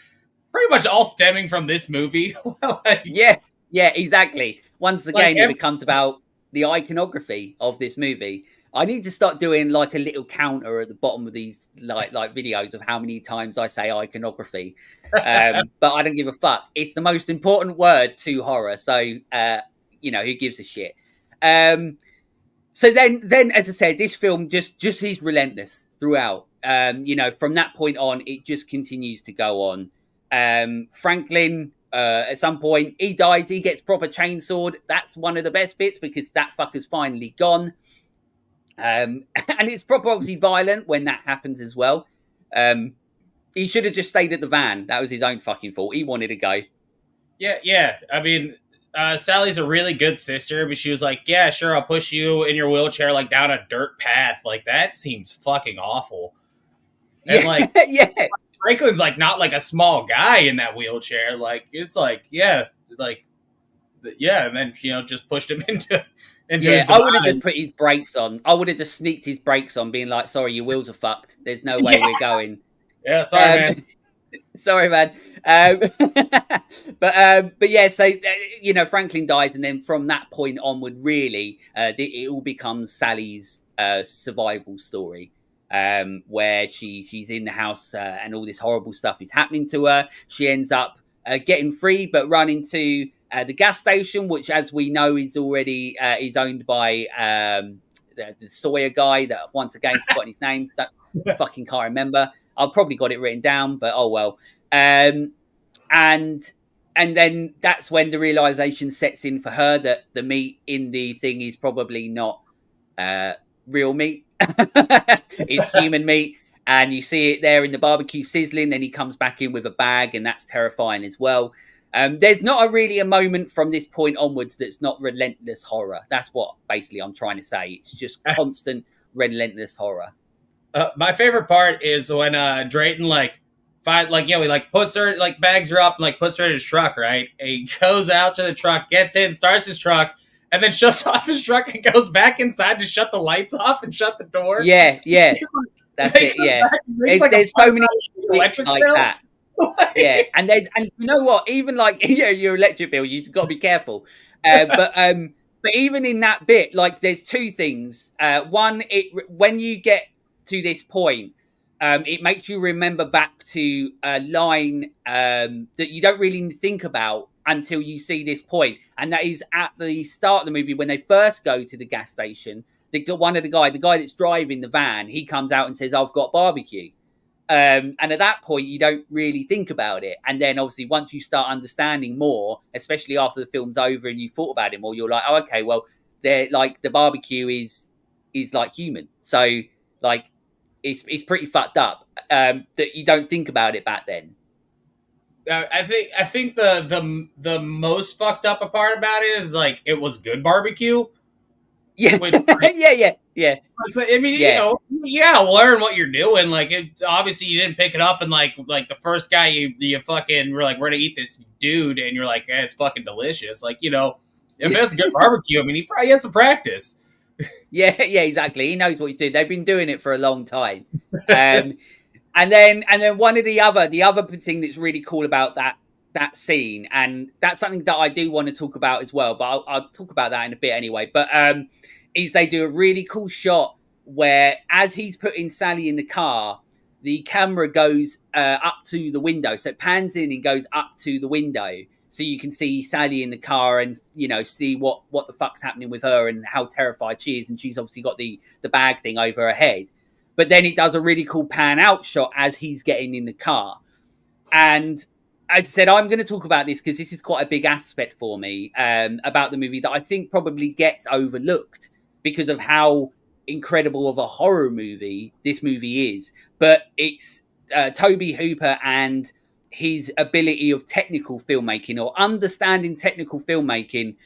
pretty much all stemming from this movie. Like, yeah, exactly. Once again, like, it becomes about the iconography of this movie. I need to start doing like a little counter at the bottom of these like videos of how many times I say iconography. But I don't give a fuck. It's the most important word to horror. So, you know, who gives a shit? So then, as I said, this film just is relentless throughout. You know, from that point on, it just continues to go on. Franklin, at some point, he dies. He gets proper chainsawed. That's one of the best bits, because that fucker's finally gone. And it's proper obviously violent when that happens as well. He should have just stayed at the van. That was his own fucking fault. He wanted to go. Yeah. I mean, Sally's a really good sister, but she was like, yeah, sure, I'll push you in your wheelchair, like, down a dirt path. Like, that seems fucking awful. And, like, yeah. Franklin's, like, not, like, a small guy in that wheelchair. Like, it's like, yeah, and then, you know, just pushed him into his I would have just put his brakes on. I would have just sneaked his brakes on, being like, sorry, your wheels are fucked. There's no way we're going. Yeah, sorry, man. Sorry, man. But yeah, so, you know, Franklin dies, and then from that point onward, really, it all becomes Sally's survival story. Where she's in the house and all this horrible stuff is happening to her. She ends up getting free, but run into the gas station, which, as we know, is already is owned by the Sawyer guy that, once again, forgotten his name. Fucking can't remember. I've probably got it written down, but oh well. And then that's when the realization sets in for her that the meat in the thing is probably not real meat. It's human meat, and you see it there in the barbecue sizzling. Then he comes back in with a bag, and that's terrifying as well. There's not really a moment from this point onwards that's not relentless horror. That's what basically I'm trying to say. It's just constant relentless horror. My favorite part is when Drayton, like, he like puts her, like bags her up and like puts her in his truck, right? And he goes out to the truck, gets in, starts his truck, and then shuts off his truck and goes back inside to shut the lights off and shut the door. Yeah, yeah. That's it, yeah. There's so many electric like bill. That. Yeah, and you know what? Even like your electric bill, you've got to be careful. But even in that bit, like there's two things. One, when you get to this point, it makes you remember back to a line that you don't really think about until you see this point, and that is at the start of the movie when they first go to the gas station. The guy that's driving the van, he comes out and says, "I've got barbecue." And at that point, you don't really think about it. And then obviously once you start understanding more, especially after the film's over and you thought about it more, you're like, oh, okay, well, they're like the barbecue is like human. So like it's pretty fucked up that you don't think about it back then. I think the most fucked up part about it is like it was good barbecue. Yeah, yeah. I mean, you gotta learn what you're doing. Like, obviously, you didn't pick it up, and like the first guy you fucking were like, we're gonna eat this dude, and you're like, it's fucking delicious. Like, if it's good barbecue, I mean, he probably had some practice. Yeah, exactly. He knows what he's doing. They've been doing it for a long time. And then one of the other thing that's really cool about that scene, and that's something that I do want to talk about as well, but I'll talk about that in a bit anyway. But is they do a really cool shot where as he's putting Sally in the car, the camera goes up to the window. So it pans in and goes up to the window. So you can see Sally in the car and, see what the fuck's happening with her and how terrified she is. And she's obviously got the bag thing over her head. But then it does a really cool pan out shot as he's getting in the car. And as I said, I'm going to talk about this because this is quite a big aspect for me about the movie that I think probably gets overlooked because of how incredible of a horror movie this movie is. But it's Tobe Hooper and his ability of technical filmmaking or understanding technical filmmaking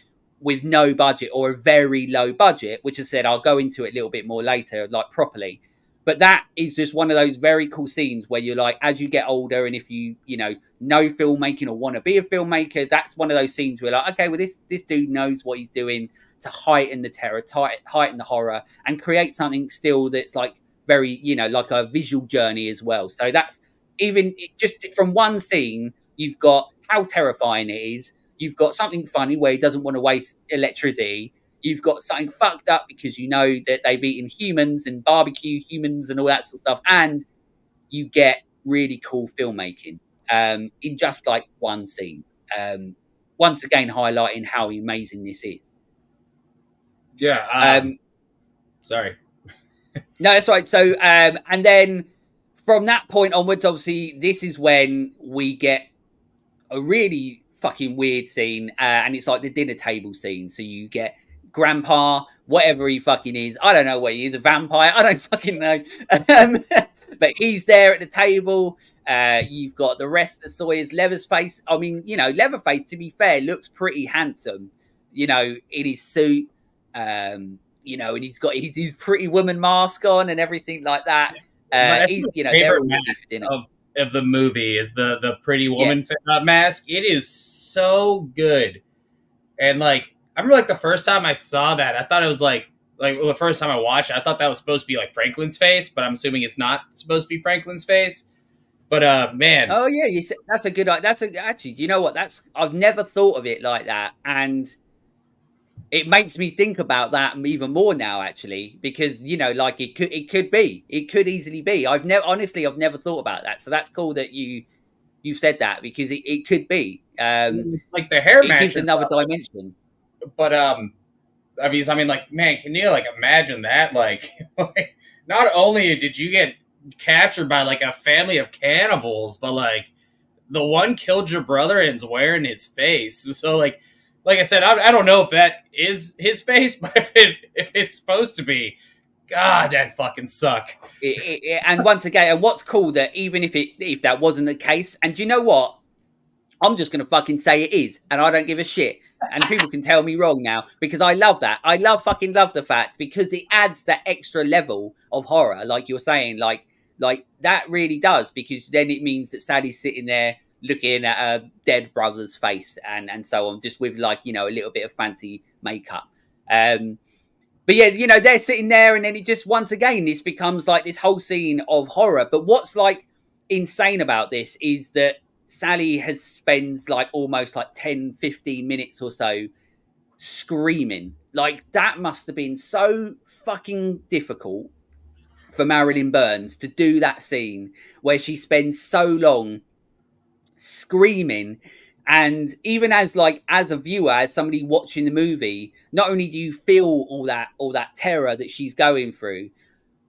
with no budget or a very low budget, which I said I'll go into it a little bit more later, like properly. But that is just one of those very cool scenes where you're like, as you get older, and if you know filmmaking or want to be a filmmaker, that's one of those scenes where like, okay, well this dude knows what he's doing to heighten the terror, heighten the horror, and create something still that's like very, like a visual journey as well. So that's even just from one scene, you've got how terrifying it is. You've got something funny where he doesn't want to waste electricity. You've got something fucked up because you know that they've eaten humans and barbecue humans and all that sort of stuff. And you get really cool filmmaking in just like one scene. Once again, highlighting how amazing this is. Yeah. Sorry. No, that's right. So, and then from that point onwards, obviously, this is when we get a really fucking weird scene. And it's like the dinner table scene. So you get Grandpa, whatever he fucking is. I don't know what he is, a vampire. I don't fucking know. But he's there at the table. You've got the rest of Sawyer's. Leatherface. I mean, Leatherface, to be fair, looks pretty handsome, in his suit. And he's got his Pretty Woman mask on and everything like that. He's, favorite mask of the movie is the Pretty Woman mask. It is so good. And like, I remember like the first time I saw that, I thought it was like the first time I watched it, I thought that was supposed to be like Franklin's face, but I'm assuming it's not supposed to be Franklin's face. But man, oh yeah, that's a good. Actually, do you know what? I've never thought of it like that, and it makes me think about that even more now, actually, because like it could easily be. I've never thought about that, so that's cool that you said that because it could be. Like the hair match gives another dimension. But I mean, like, man, can you like imagine that? Like, not only did you get captured by like a family of cannibals, but like the one killed your brother and is wearing his face. So like I said, I don't know if that is his face, but if it's supposed to be, God, that fucking suck. And once again, and what's cool that even if that wasn't the case, and do you know what? I'm just gonna fucking say it is, and I don't give a shit. And people can tell me wrong now because I love that. I fucking love the fact because it adds that extra level of horror, like you're saying, like Like, that really does, because then it means that Sally's sitting there looking at a dead brother's face and so on, just with, like, you know, a little bit of fancy makeup. But yeah, you know, they're sitting there, and then it just, once again, this becomes like this whole scene of horror. But what's like insane about this is that Sally has spends like almost like 10, 15 minutes or so screaming. Like, that must have been so fucking difficult for Marilyn Burns to do that scene where she spends so long screaming. And even as a viewer, as somebody watching the movie, not only do you feel all that terror that she's going through,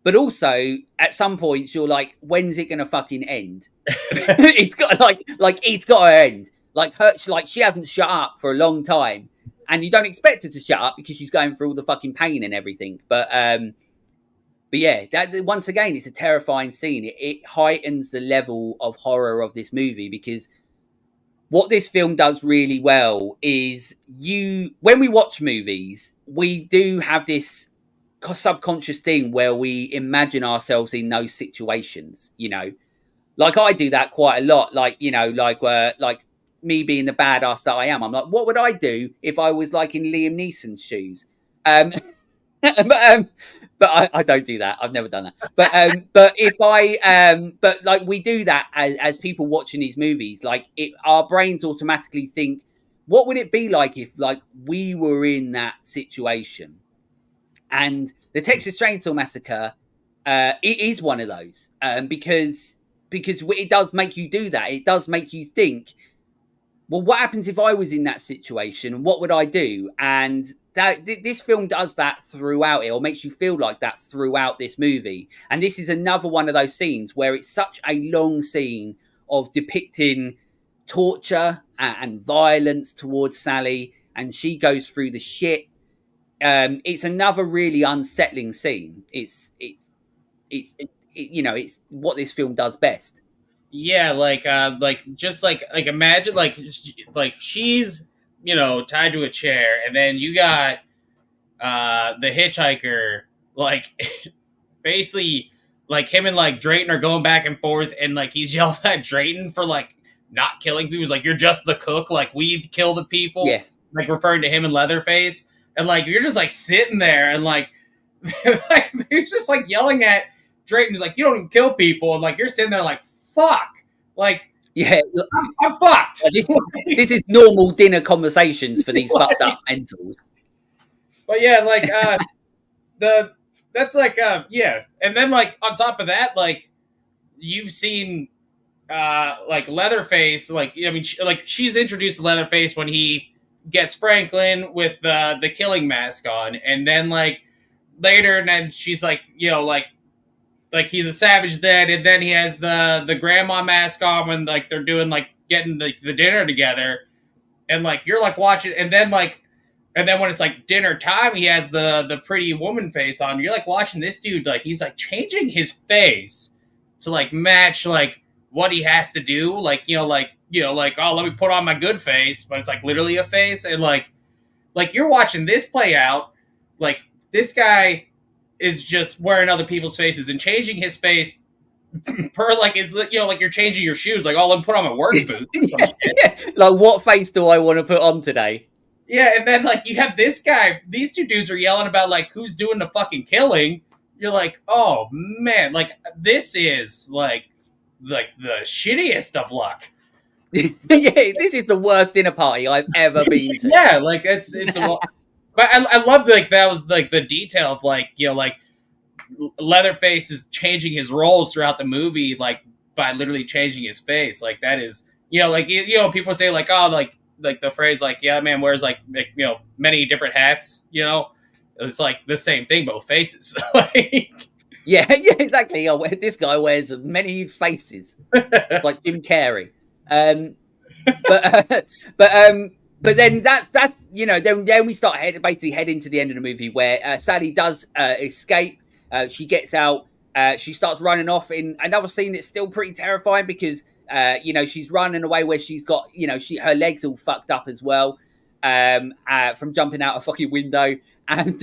but also at some points you're like, when's it gonna fucking end? It's got it's got to end. She hasn't shut up for a long time, and you don't expect her to shut up because she's going through all the fucking pain and everything. But yeah, that, once again, it's a terrifying scene. It heightens the level of horror of this movie, because what this film does really well is, when we watch movies, we do have this subconscious thing where we imagine ourselves in those situations, you know. Like, I do that quite a lot. Like, you know, like me being the badass that I am. I'm like, what would I do if I was like in Liam Neeson's shoes? But I don't do that. I've never done that. But if I but like, we do that as people watching these movies. Like, our brains automatically think, what would it be like if like we were in that situation? And the Texas Chainsaw Massacre, it is one of those, because it does make you do that. It does make you think, well, what happens if I was in that situation? What would I do? And this film does that throughout it, or makes you feel like that throughout this movie. And this is another one of those scenes where it's such a long scene of depicting torture and violence towards Sally, and she goes through the shit. It's another really unsettling scene. It's you know, it's what this film does best. Yeah, just imagine she's, you know, tied to a chair, and then you got the hitchhiker, like basically like him and like Drayton are going back and forth, and like he's yelling at Drayton for like not killing people. He's like, you're just the cook, like we kill the people. Yeah. Like referring to him and Leatherface. And like you're just like sitting there, and like like he's just like yelling at Drayton. He's like, you don't even kill people, and like you're sitting there like, fuck. Like, yeah, I'm fucked. This is normal dinner conversations for these fucked up mentals. But yeah, like yeah. And then like on top of that, like you've seen like Leatherface, like, I mean, she's introduced Leatherface when he gets Franklin with the killing mask on, and then like later, and then she's like, you know, like he's a savage then, and then he has the grandma mask on when like they're doing like getting the dinner together, and like you're like watching, and then when it's like dinner time, he has the pretty woman face on. You're like watching this dude, like he's like changing his face to like match like what he has to do, like, you know, oh, let me put on my good face, but it's like literally a face, and like you're watching this play out, like this guy is just wearing other people's faces and changing his face per like, it's, you know, like you're changing your shoes, like, oh, let me put on my work boots. Yeah. Like, what face do I want to put on today? Yeah, and then like you have this guy, these two dudes are yelling about like who's doing the fucking killing. You're like, oh man, like this is like the shittiest of luck. Yeah, this is the worst dinner party I've ever been to. Yeah, like it's a but I love like that was like the detail of like, you know, like Leatherface is changing his roles throughout the movie, like by literally changing his face. Like that is, you know, like, you know, people say like, oh, like the phrase like, yeah, man wears like, you know, many different hats, you know, it's like the same thing, both faces. Like, yeah, exactly. This guy wears many faces. It's like Jim Carrey. But then that's you know, then we start basically heading to the end of the movie where Sally does escape. She gets out. She starts running off in another scene that's still pretty terrifying because you know, she's running away where she's got, you know, her legs all fucked up as well from jumping out a fucking window, and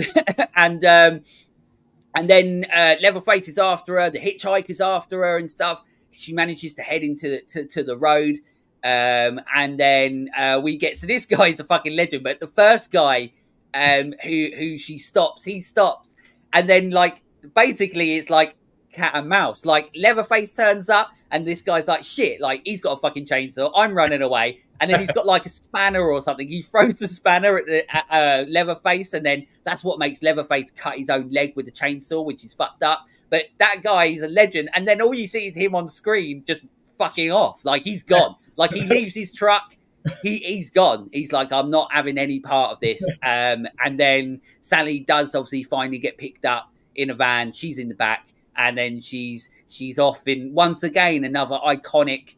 And then Leatherface is after her, the hitchhiker's after her and stuff. She manages to head into to the road. And then we get, so this guy is a fucking legend, but the first guy who she stops, he stops. And then, like, basically it's like cat and mouse. Like, Leatherface turns up and this guy's like, shit, like, he's got a fucking chainsaw, I'm running away. And then he's got like a spanner or something. He throws the spanner at the Leatherface, and then that's what makes Leatherface cut his own leg with the chainsaw, which is fucked up. But that guy is a legend. And then all you see is him on screen just fucking off. Like, he's gone. Like, he leaves his truck. He's gone. He's like, I'm not having any part of this. And then Sally does obviously finally get picked up in a van. She's in the back. And then she's off in, once again, another iconic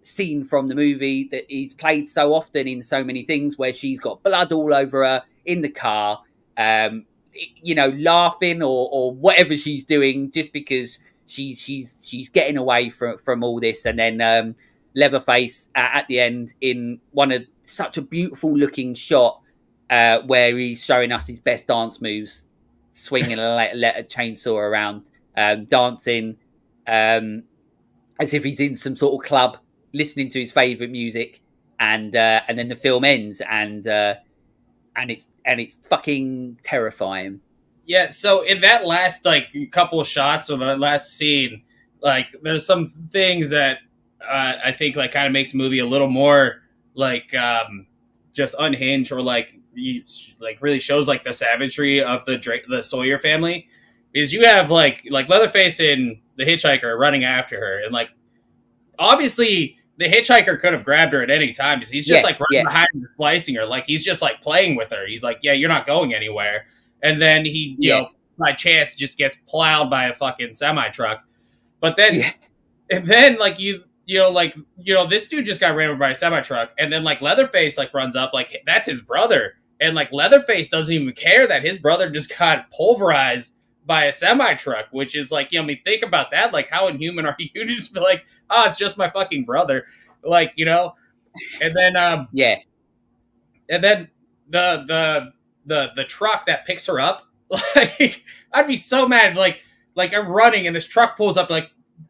scene from the movie that he's played so often in so many things, where she's got blood all over her in the car, you know, laughing or whatever she's doing, just because she's getting away from all this. And then Leatherface at the end in one of such a beautiful looking shot where he's showing us his best dance moves, swinging a chainsaw around, dancing as if he's in some sort of club, listening to his favorite music, and then the film ends, and it's fucking terrifying. Yeah. So in that last like couple of shots or the last scene, like there's some things that I think like kind of makes the movie a little more like just unhinged, or like really shows like the savagery of the Sawyer family, because you have like Leatherface and the hitchhiker running after her, and like obviously the hitchhiker could have grabbed her at any time, because he's just like running behind her, slicing her, like he's just like playing with her. He's like, yeah, you're not going anywhere. And then he, you know, by chance just gets plowed by a fucking semi truck. But then, and then like this dude just got ran over by a semi truck, and then like Leatherface like runs up, like that's his brother, and like Leatherface doesn't even care that his brother just got pulverized by a semi truck, which is like, you know, I mean, think about that. Like, how inhuman are you to just be like, oh, it's just my fucking brother, like, you know? And then and then the truck that picks her up, like, I'd be so mad. Like I'm running and this truck pulls up, like,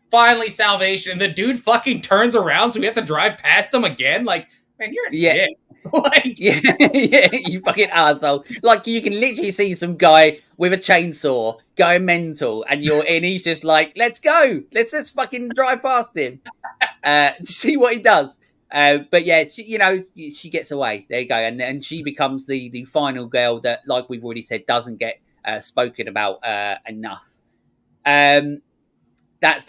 finally salvation, and the dude fucking turns around, so we have to drive past him again. Like, man, you're a dick. Like, you fucking asshole. Like, you can literally see some guy with a chainsaw going mental, and he's just like, let's go, let's fucking drive past him, see what he does. But yeah, she gets away. There you go, and she becomes the final girl that, like we've already said, doesn't get spoken about enough. That's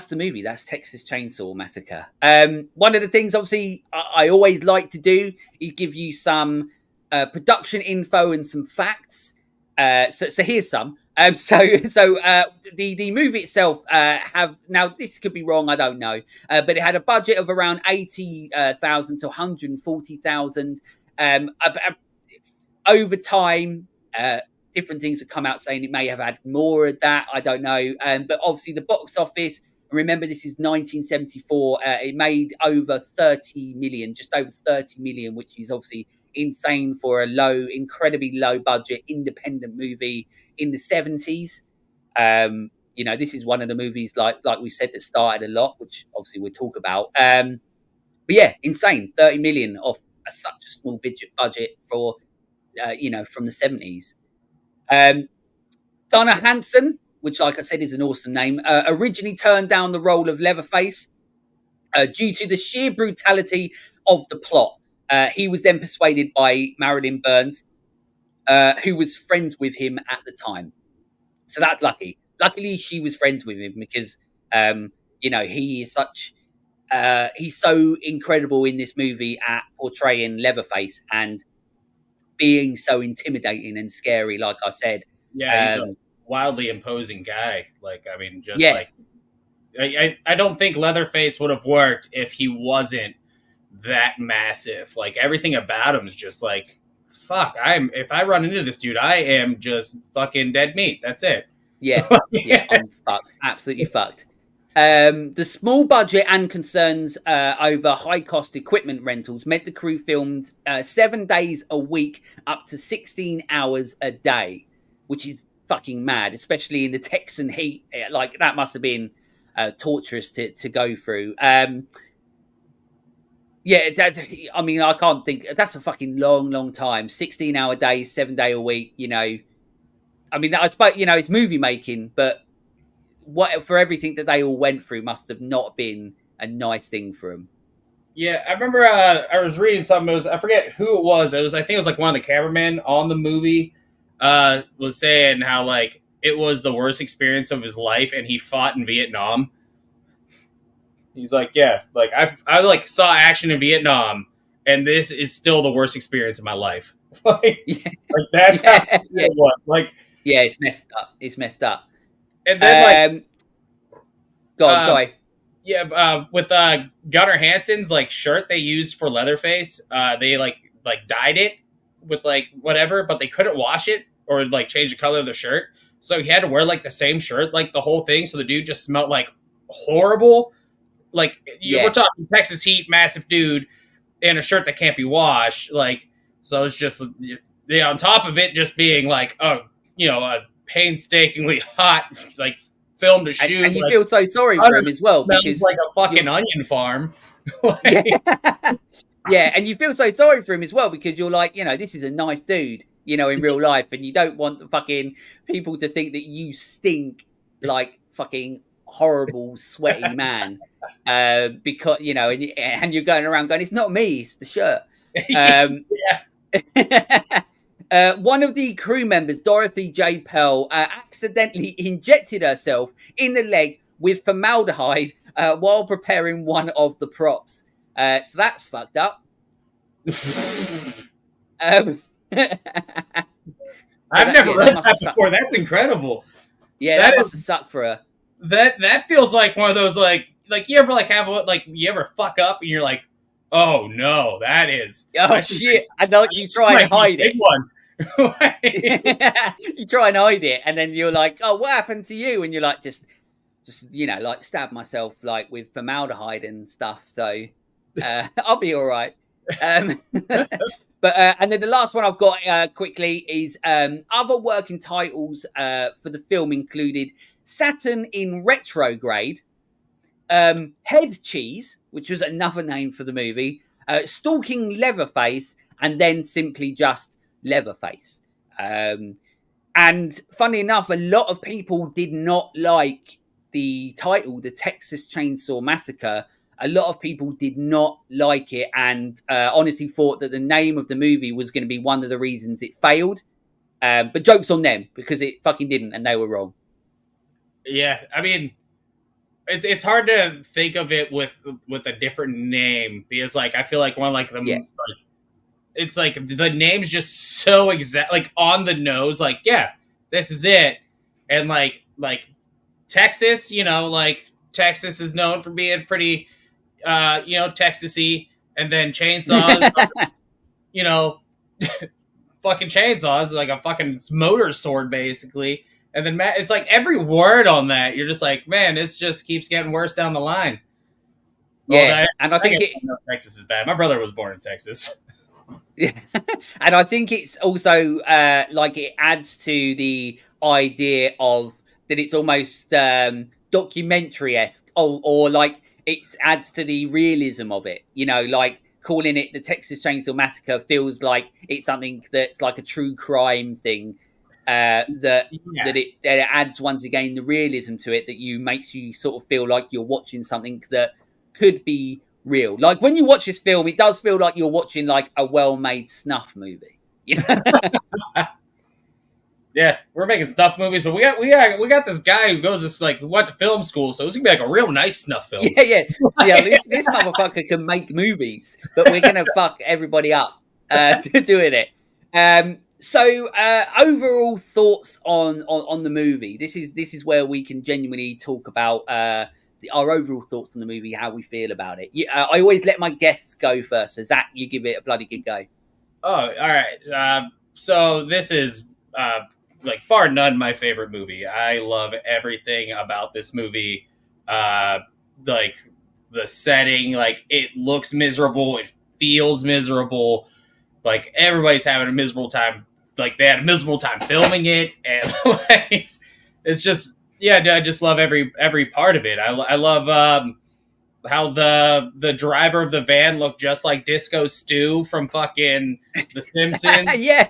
the movie. That's Texas Chainsaw Massacre. One of the things, obviously, I always like to do is give you some production info and some facts. So here's some. The movie itself now this could be wrong, I don't know, but it had a budget of around 80,000 to 140,000. Over time, different things have come out saying it may have had more of that. I don't know. But obviously the box office, remember this is 1974, it made over 30 million, just over 30 million, which is obviously insane for a incredibly low budget independent movie in the 70s. You know, this is one of the movies, like we said, that started a lot, which obviously we'll talk about. But yeah, insane. 30 million off such a small budget for, from the 70s. Donna Hansen, which, like I said, is an awesome name, originally turned down the role of Leatherface due to the sheer brutality of the plot. He was then persuaded by Marilyn Burns, who was friends with him at the time. So that's lucky. Luckily, she was friends with him because, he is he's so incredible in this movie at portraying Leatherface and being so intimidating and scary, like I said. Yeah, he's a wildly imposing guy. Like, I mean, just like, I don't think Leatherface would have worked if he wasn't that massive. Like, everything about him is just like, fuck, if I run into this dude, I am just fucking dead meat. That's it. Yeah, I'm fucked. Absolutely fucked. The small budget and concerns over high-cost equipment rentals meant the crew filmed 7 days a week, up to 16 hours a day, which is fucking mad, especially in the Texan heat. Like, that must have been torturous to go through. Yeah, I mean, I can't think. That's a fucking long time. 16-hour days, 7-day a week. You know, I mean, I suppose, you know, it's movie making, but what for everything that they all went through must have not been a nice thing for them. Yeah, I remember I was reading something. I forget who it was. I think it was like one of the cameramen on the movie was saying how like it was the worst experience of his life, and he fought in Vietnam. He's like, yeah, like I like saw action in Vietnam, and this is still the worst experience of my life. Like, like that's how it was. Like, yeah, it's messed up. It's messed up. And then like, go on, sorry. Yeah, with Gunnar Hansen's like shirt they used for Leatherface, they like dyed it with like whatever, but they couldn't wash it or like change the color of the shirt, so he had to wear like the same shirt like the whole thing. So the dude just smelled like horrible. Like we're talking Texas heat, massive dude, in a shirt that can't be washed. Like, so it's just on top of it just being like a painstakingly hot like film to shoot, and you feel so sorry for him as well because like a fucking onion farm. Yeah, and you feel so sorry for him as well because you're like, you know, this is a nice dude, you know, in real life, and you don't want the fucking people to think that you stink like fucking horrible sweaty man because, you know, and you're going around going, it's not me, it's the shirt. One of the crew members, Dorothy J. Pearl, accidentally injected herself in the leg with formaldehyde while preparing one of the props. So that's fucked up. I've never read that before. That's incredible. Yeah, that must have sucked for her. That feels like one of those like you ever like have like you ever fuck up and you're like, oh no, that is shit. I know you try and hide it. You try and hide it, and then you're like, oh, what happened to you? And you're like, just you know, like stab myself like with formaldehyde and stuff. So I'll be all right. But and then the last one I've got quickly is other working titles for the film included Saturn in Retrograde, Head Cheese, which was another name for the movie, Stalking Leatherface, and then simply just Leatherface. And funny enough, a lot of people did not like the title, The Texas Chainsaw Massacre. A lot of people did not like it and honestly thought that the name of the movie was going to be one of the reasons it failed. But joke's on them because it fucking didn't, and they were wrong. Yeah, I mean, it's hard to think of it with a different name because like I feel like one like them like it's like the name's just so exact, like on the nose, like yeah, this is it. And like Texas, you know, like Texas is known for being pretty you know, Texas-y, and then chainsaws, you know, fucking chainsaws, like a fucking motor sword basically. And then it's like every word on that, you're just like, man, this just keeps getting worse down the line. Yeah, and I think Texas is bad. My brother was born in Texas. Yeah, and I think it's also like it adds to the idea of that it's almost documentary-esque, or like it adds to the realism of it. You know, like calling it the Texas Chainsaw Massacre feels like it's something that's like a true crime thing. That it adds once again the realism to it that makes you sort of feel like you're watching something that could be real. Like when you watch this film, it does feel like you're watching like a well-made snuff movie. You know? Yeah, we're making snuff movies, but we got this guy who goes to like went to film school, so it's gonna be like a real nice snuff film. Yeah. This motherfucker can make movies, but we're gonna fuck everybody up doing it. So overall thoughts on the movie. This is where we can genuinely talk about our overall thoughts on the movie, how we feel about it. I always let my guests go first. So Zach, you give it a bloody good go. Oh, all right. So this is like bar none my favorite movie. I love everything about this movie. Like the setting, like it looks miserable, it feels miserable. Like everybody's having a miserable time like they had a miserable time filming it, and like it's just I just love every part of it. I love how the driver of the van looked just like Disco Stew from fucking The Simpsons. Yeah.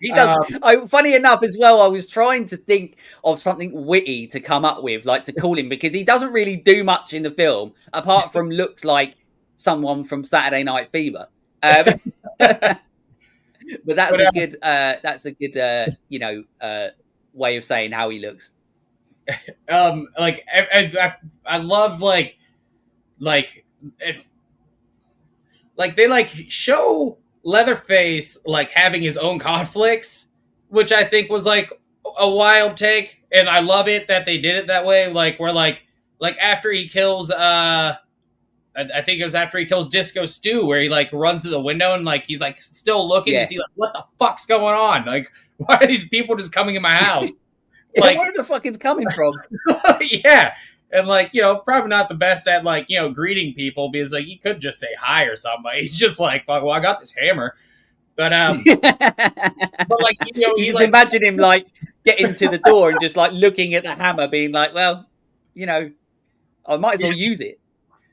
He does. Funny enough, as well, I was trying to think of something witty to come up with, like to call him, because he doesn't really do much in the film apart from looks like someone from Saturday Night Fever. But that's a good way of saying how he looks. Like I love like it's like they like show Leatherface like having his own conflicts, which I think was like a wild take, and I love it that they did it that way. Like where like after he kills I think it was after he kills Disco Stew, where he like runs to the window and like he's like still looking to see like what the fuck's going on. Like why are these people just coming in my house? Like where the fuck is coming from? Yeah. And, like, you know, probably not the best at, like, you know, greeting people because, like, he could just say hi or something. He's just like, well, I got this hammer. But, but like, you know, you can imagine him, like, getting to the door and just, like, looking at the hammer, being like, well, you know, I might as well use it.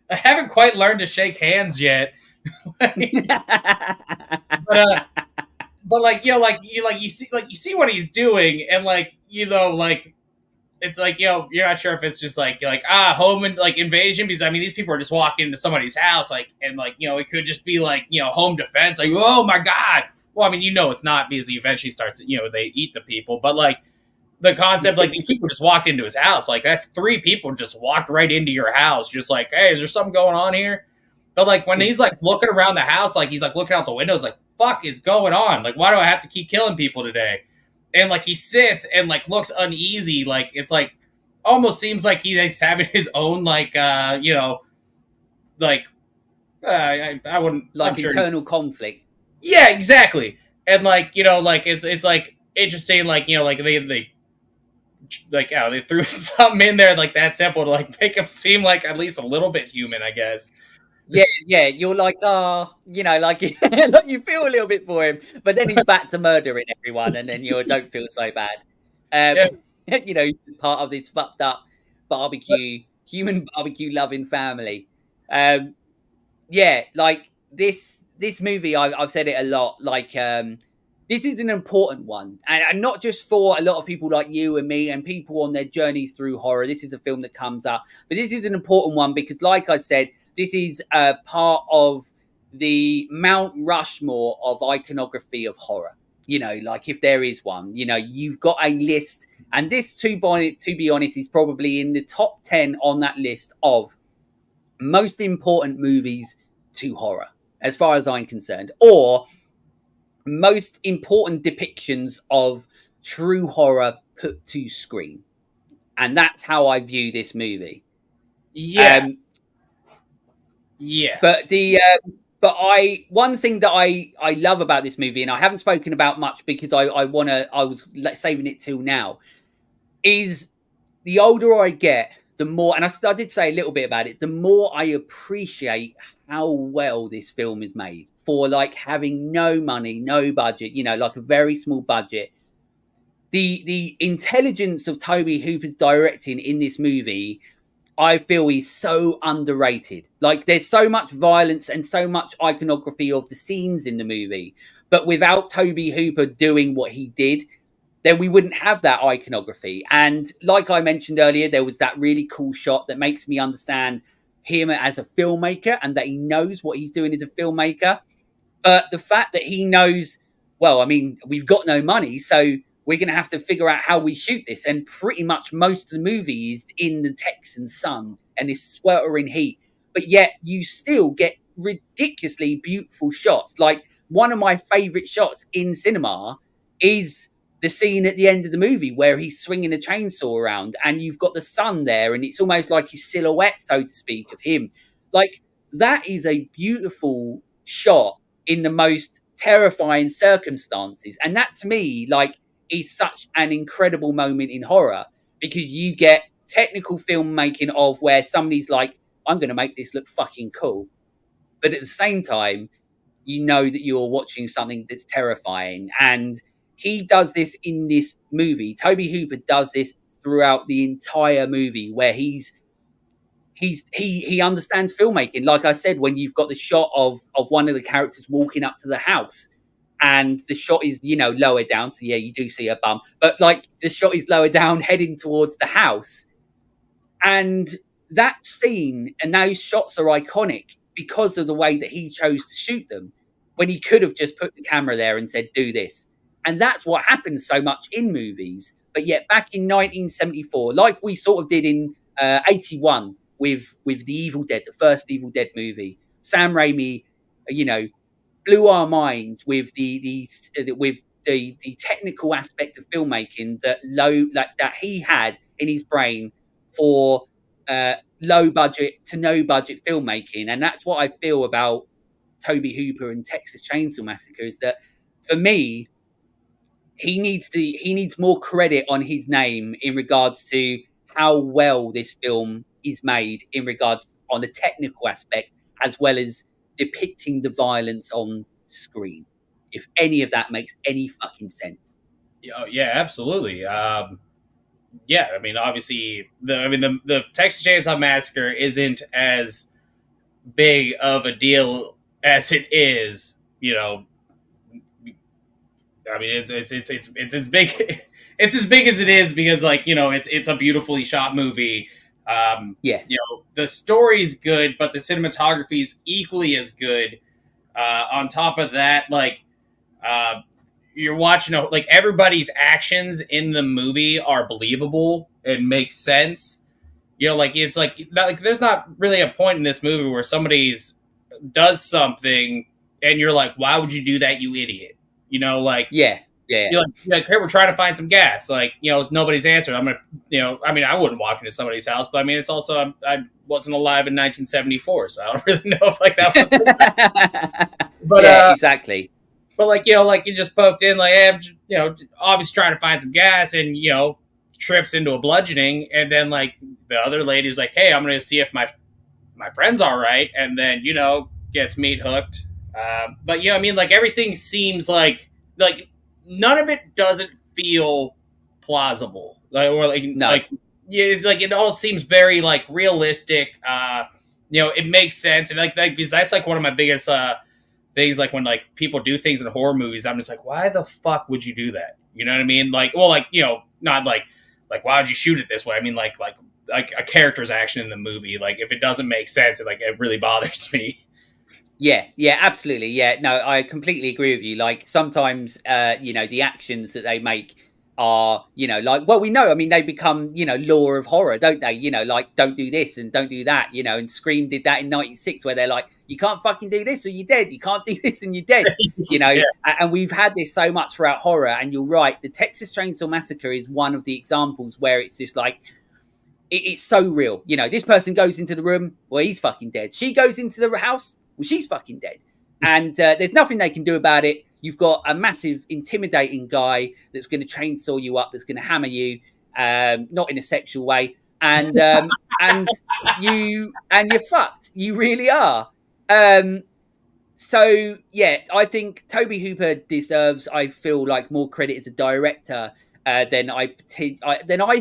I haven't quite learned to shake hands yet. But, like, you know, you see what he's doing, and, like, you know, like, it's like, you know, you're not sure if it's just like home and like invasion, because I mean these people are just walking into somebody's house, like, and like, you know, it could just be like, you know, home defense, like, oh my god. Well, I mean, you know, it's not, because he eventually starts, you know, they eat the people, but like the concept, like these people just walked into his house, like that's 3 people just walked right into your house, just like, hey, is there something going on here? But like when he's like looking around the house, like he's like looking out the windows, like, fuck is going on? Like, why do I have to keep killing people today? And like he sits and like looks uneasy, like it's like almost seems like he's having his own like you know, like I wouldn't, like internal conflict. Yeah, exactly. And like, you know, like it's like interesting, like, you know, like they like they threw something in there like that simple to like make him seem like at least a little bit human, I guess. Yeah, you're like, you know, like, like you feel a little bit for him, but then he's back to murdering everyone, and then you don't feel so bad. You know, he's part of this fucked up human barbecue loving family. Yeah, like this movie, I've said it a lot, like, this is an important one, and not just for a lot of people like you and me and people on their journeys through horror. This is a film that comes up, but this is an important one because, like I said, this is a part of the Mount Rushmore of iconography of horror. You know, like if there is one, you know, you've got a list, and this, to be honest, is probably in the top 10 on that list of most important movies to horror, as far as I'm concerned, or most important depictions of true horror put to screen. And that's how I view this movie. Yeah. But one thing that I love about this movie, and I haven't spoken about much because I was saving it till now, is the older I get, the more, and I did say a little bit about it, the more I appreciate how well this film is made for like having no money, no budget, you know, like a very small budget. The intelligence of Tobe Hooper's directing in this movie, I feel, is so underrated. Like there's so much violence and so much iconography of the scenes in the movie, but without Tobe Hooper doing what he did, then we wouldn't have that iconography. And like I mentioned earlier, there was that really cool shot that makes me understand him as a filmmaker and that he knows what he's doing as a filmmaker. But the fact that he knows, well, I mean, we've got no money, so we're going to have to figure out how we shoot this. And pretty much most of the movie is in the Texan sun and this sweltering heat. But yet you still get ridiculously beautiful shots. Like one of my favorite shots in cinema is the scene at the end of the movie where he's swinging a chainsaw around and you've got the sun there and it's almost like his silhouette, so to speak, of him. Like that is a beautiful shot in the most terrifying circumstances. And that to me, like, is such an incredible moment in horror because you get technical filmmaking of where somebody's like, I'm going to make this look fucking cool. But at the same time, you know that you're watching something that's terrifying. And he does this in this movie. Toby Hooper does this throughout the entire movie, where he understands filmmaking. Like I said, when you've got the shot of one of the characters walking up to the house, and the shot is, you know, lower down, so yeah, you do see a bum, but like the shot is lower down heading towards the house, and that scene and those shots are iconic because of the way that he chose to shoot them, when he could have just put the camera there and said, do this. And that's what happens so much in movies. But yet back in 1974, like we sort of did in 81 with the Evil Dead, the first Evil Dead movie, Sam Raimi, you know, blew our minds with the technical aspect of filmmaking that he had in his brain for low budget to no budget filmmaking. And that's what I feel about Toby Hooper and Texas Chainsaw Massacre, is that for me, he needs more credit on his name in regards to how well this film is made in regards on the technical aspect, as well as depicting the violence on screen. If any of that makes any fucking sense. Yeah, absolutely. Yeah, I mean, obviously, the Texas Chainsaw Massacre isn't as big of a deal as it is. You know, I mean, it's as big it's as big as it is because, like, you know, it's a beautifully shot movie. Yeah, you know, the story's good, but the cinematography is equally as good. On top of that, like, you're watching, like, everybody's actions in the movie are believable and make sense. You know, like, it's like there's not really a point in this movie where somebody's does something and you're like, why would you do that, you idiot? You know, like, yeah. You're like, hey, we're trying to find some gas. Like, you know, nobody's answered. I'm gonna, you know, I mean, I wouldn't walk into somebody's house, but I mean, it's also I wasn't alive in 1974, so I don't really know if like that was. But yeah, exactly. But like, you know, like you just poked in, like, hey, I'm just, you know, obviously trying to find some gas, and, you know, trips into a bludgeoning, and then like the other lady's like, hey, I'm gonna see if my friend's all right, and then, you know, gets meat hooked. But, you know, I mean, like, everything seems like none of it doesn't feel plausible, yeah, like it all seems very like realistic. You know, it makes sense, and like because that's like one of my biggest things. Like when like people do things in horror movies, I'm just like, why the fuck would you do that? You know what I mean? Like, well, like, you know, not like why would you shoot it this way? I mean, like a character's action in the movie. Like, if it doesn't make sense, it really bothers me. Yeah, absolutely. Yeah, no, I completely agree with you. Like, sometimes, you know, the actions that they make are, you know, like, well, we know, I mean, they become, you know, law of horror, don't they? You know, like, don't do this and don't do that, you know, and Scream did that in 96, where they're like, you can't fucking do this or you're dead. You can't do this and you're dead, you know? Yeah. And we've had this so much throughout horror. And you're right, the Texas Chainsaw Massacre is one of the examples where it's just like, it's so real. You know, this person goes into the room, well, he's fucking dead. She goes into the house, well, she's fucking dead. And there's nothing they can do about it. You've got a massive, intimidating guy that's going to chainsaw you up, that's going to hammer you, not in a sexual way, and you're fucked. You really are. So yeah, I think Toby Hooper deserves, I feel like, more credit as a director than I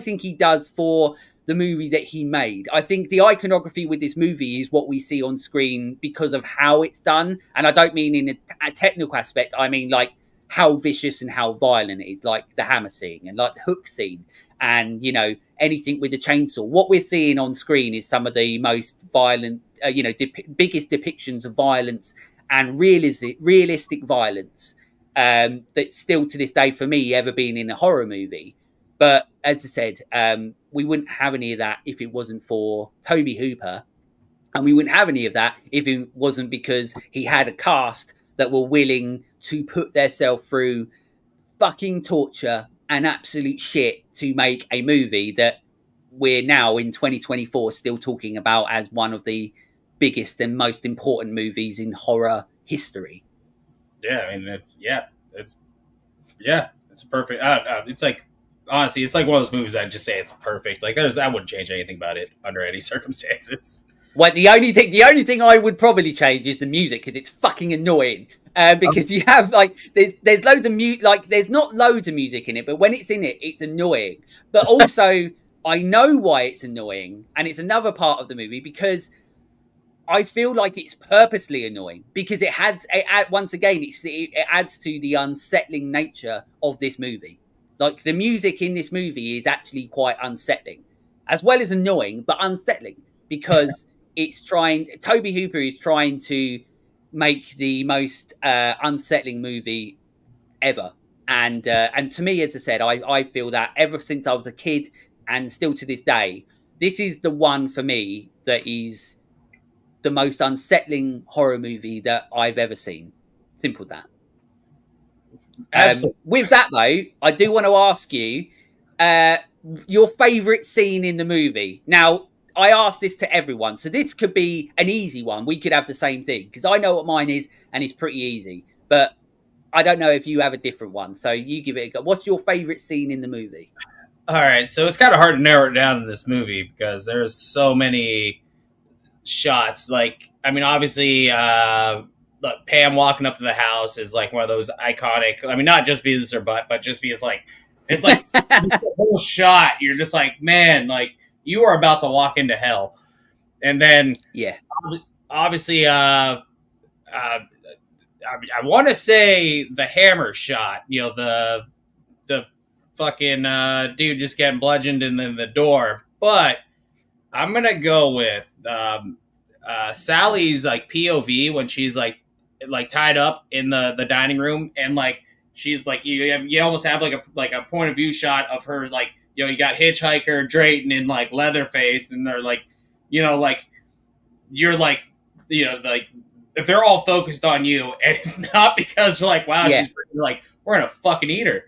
think he does for the movie that he made. I think the iconography with this movie is what we see on screen because of how it's done. And I don't mean in a technical aspect. I mean, like, how vicious and how violent it is, like the hammer scene and like the hook scene and, you know, anything with the chainsaw. What we're seeing on screen is some of the most violent, you know, biggest depictions of violence and realistic violence that's still to this day for me ever been in a horror movie. But as I said, we wouldn't have any of that if it wasn't for Toby Hooper. And we wouldn't have any of that if it wasn't because he had a cast that were willing to put themselves through fucking torture and absolute shit to make a movie that we're now in 2024 still talking about as one of the biggest and most important movies in horror history. Yeah, I mean, it's a perfect. It's like, honestly, it's like one of those movies I'd just say it's perfect. Like, I wouldn't change anything about it under any circumstances. Well, the only thing I would probably change is the music because it's fucking annoying. Because you have like there's loads of there's not loads of music in it, but when it's in it, it's annoying. But also, I know why it's annoying, and it's another part of the movie because I feel like it's purposely annoying because it once again it adds to the unsettling nature of this movie. Like the music in this movie is actually quite unsettling, as well as annoying, but unsettling because Toby Hooper is trying to make the most unsettling movie ever. And to me, as I said, I feel that ever since I was a kid and still to this day, this is the one for me that is the most unsettling horror movie that I've ever seen. Simple as that. Absolutely. With that, though, I do want to ask you your favourite scene in the movie. Now, I asked this to everyone, so this could be an easy one. We could have the same thing, because I know what mine is, and it's pretty easy. But I don't know if you have a different one, so you give it a go. What's your favourite scene in the movie? All right, so it's kind of hard to narrow it down in this movie, because there's so many shots. Like, I mean, obviously, Pam walking up to the house is like one of those iconic. I mean, not just because it's her butt, but just because like it's like the whole shot. You're just like, man, like you are about to walk into hell. And then, yeah, obviously, I want to say the hammer shot. You know, the fucking dude just getting bludgeoned in the door. But I'm gonna go with Sally's like POV when she's like tied up in the dining room, and like she's like you almost have like a point of view shot of her, like, you know, you got Hitchhiker, Drayton, and like Leatherface, and they're like, you know, like you're like, you know, like if they're all focused on you, and it's not because they're like, wow, yeah, she's pretty, like, we're gonna fucking eat her.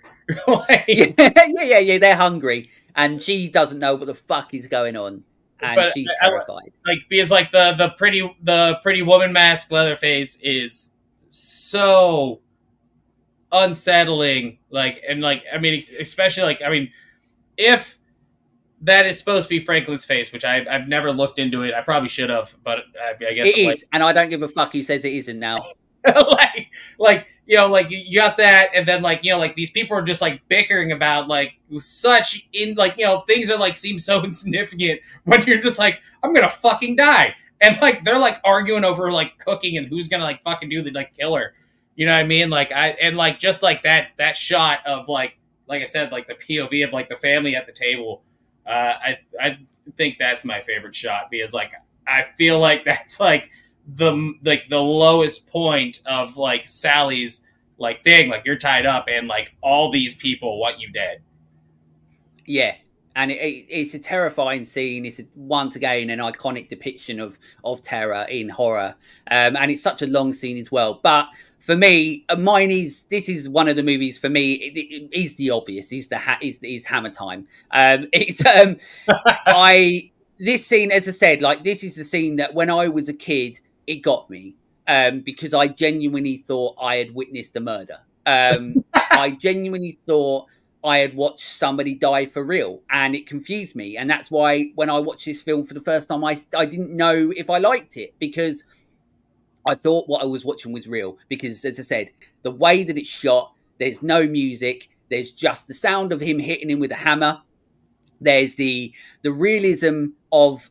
Like, yeah, they're hungry, and she doesn't know what the fuck is going on. And she's terrified. Like, because like the pretty woman mask Leatherface is so unsettling. Like, and like, I mean, especially like, I mean, if that is supposed to be Franklin's face, which I've never looked into it. I probably should have, but I guess it is. And I don't give a fuck who says it isn't now. like, you know, like you got that, and then like, you know, like these people are just like bickering about like such in like, you know, things that like seem so insignificant when you're just like, I'm gonna fucking die, and like they're like arguing over like cooking and who's gonna like fucking do the like killer, you know what I mean? Like and like just like that shot of like I said, like the POV of like the family at the table, I think that's my favorite shot, because like I feel like that's like the lowest point of like Sally's like thing, like you're tied up and like all these people want you dead. Yeah, and it's a terrifying scene. It's once again an iconic depiction of terror in horror, and it's such a long scene as well. But for me, this is one of the movies for me. It is the obvious. Is Hammer Time. This scene, as I said, like this is the scene that when I was a kid, it got me, because I genuinely thought I had witnessed a murder. I genuinely thought I had watched somebody die for real, and it confused me. And that's why when I watched this film for the first time, I didn't know if I liked it, because I thought what I was watching was real. Because, as I said, the way that it's shot, there's no music, there's just the sound of him hitting him with a hammer. There's the realism of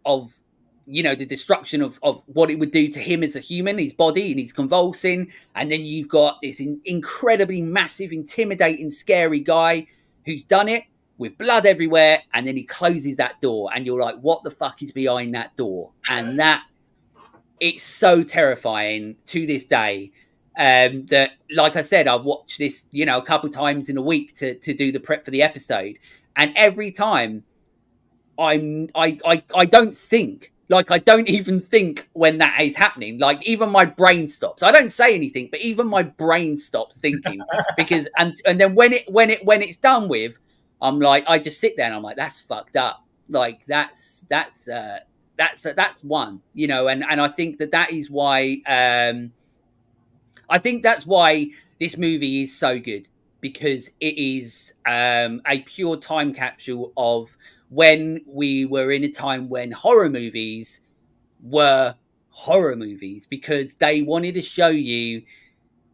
you know, the destruction of what it would do to him as a human, his body, and he's convulsing. And then you've got this incredibly massive, intimidating, scary guy who's done it with blood everywhere. And then he closes that door and you're like, what the fuck is behind that door? And it's so terrifying to this day. That, like I said, I've watched this, you know, a couple times in a week to do the prep for the episode. And every time I don't think, like, I don't even think when that is happening. Like, even my brain stops. I don't say anything, but even my brain stops thinking, because and then when it's done with, I'm like, I just sit there and I'm like, that's fucked up. Like, that's one, you know. And I think that is why I think that's why this movie is so good, because it is a pure time capsule of when we were in a time when horror movies were horror movies, because they wanted to show you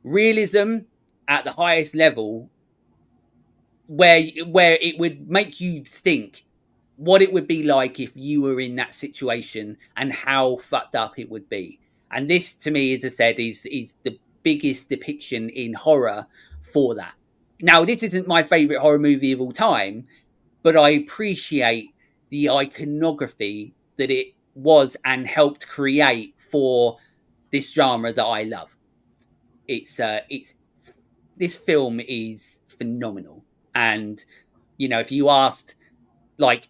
realism at the highest level, where it would make you think what it would be like if you were in that situation and how fucked up it would be. And this, to me, as I said, is the biggest depiction in horror for that. Now, this isn't my favorite horror movie of all time, but I appreciate the iconography that it was and helped create for this genre that I love. It's this film is phenomenal. And, you know, if you asked like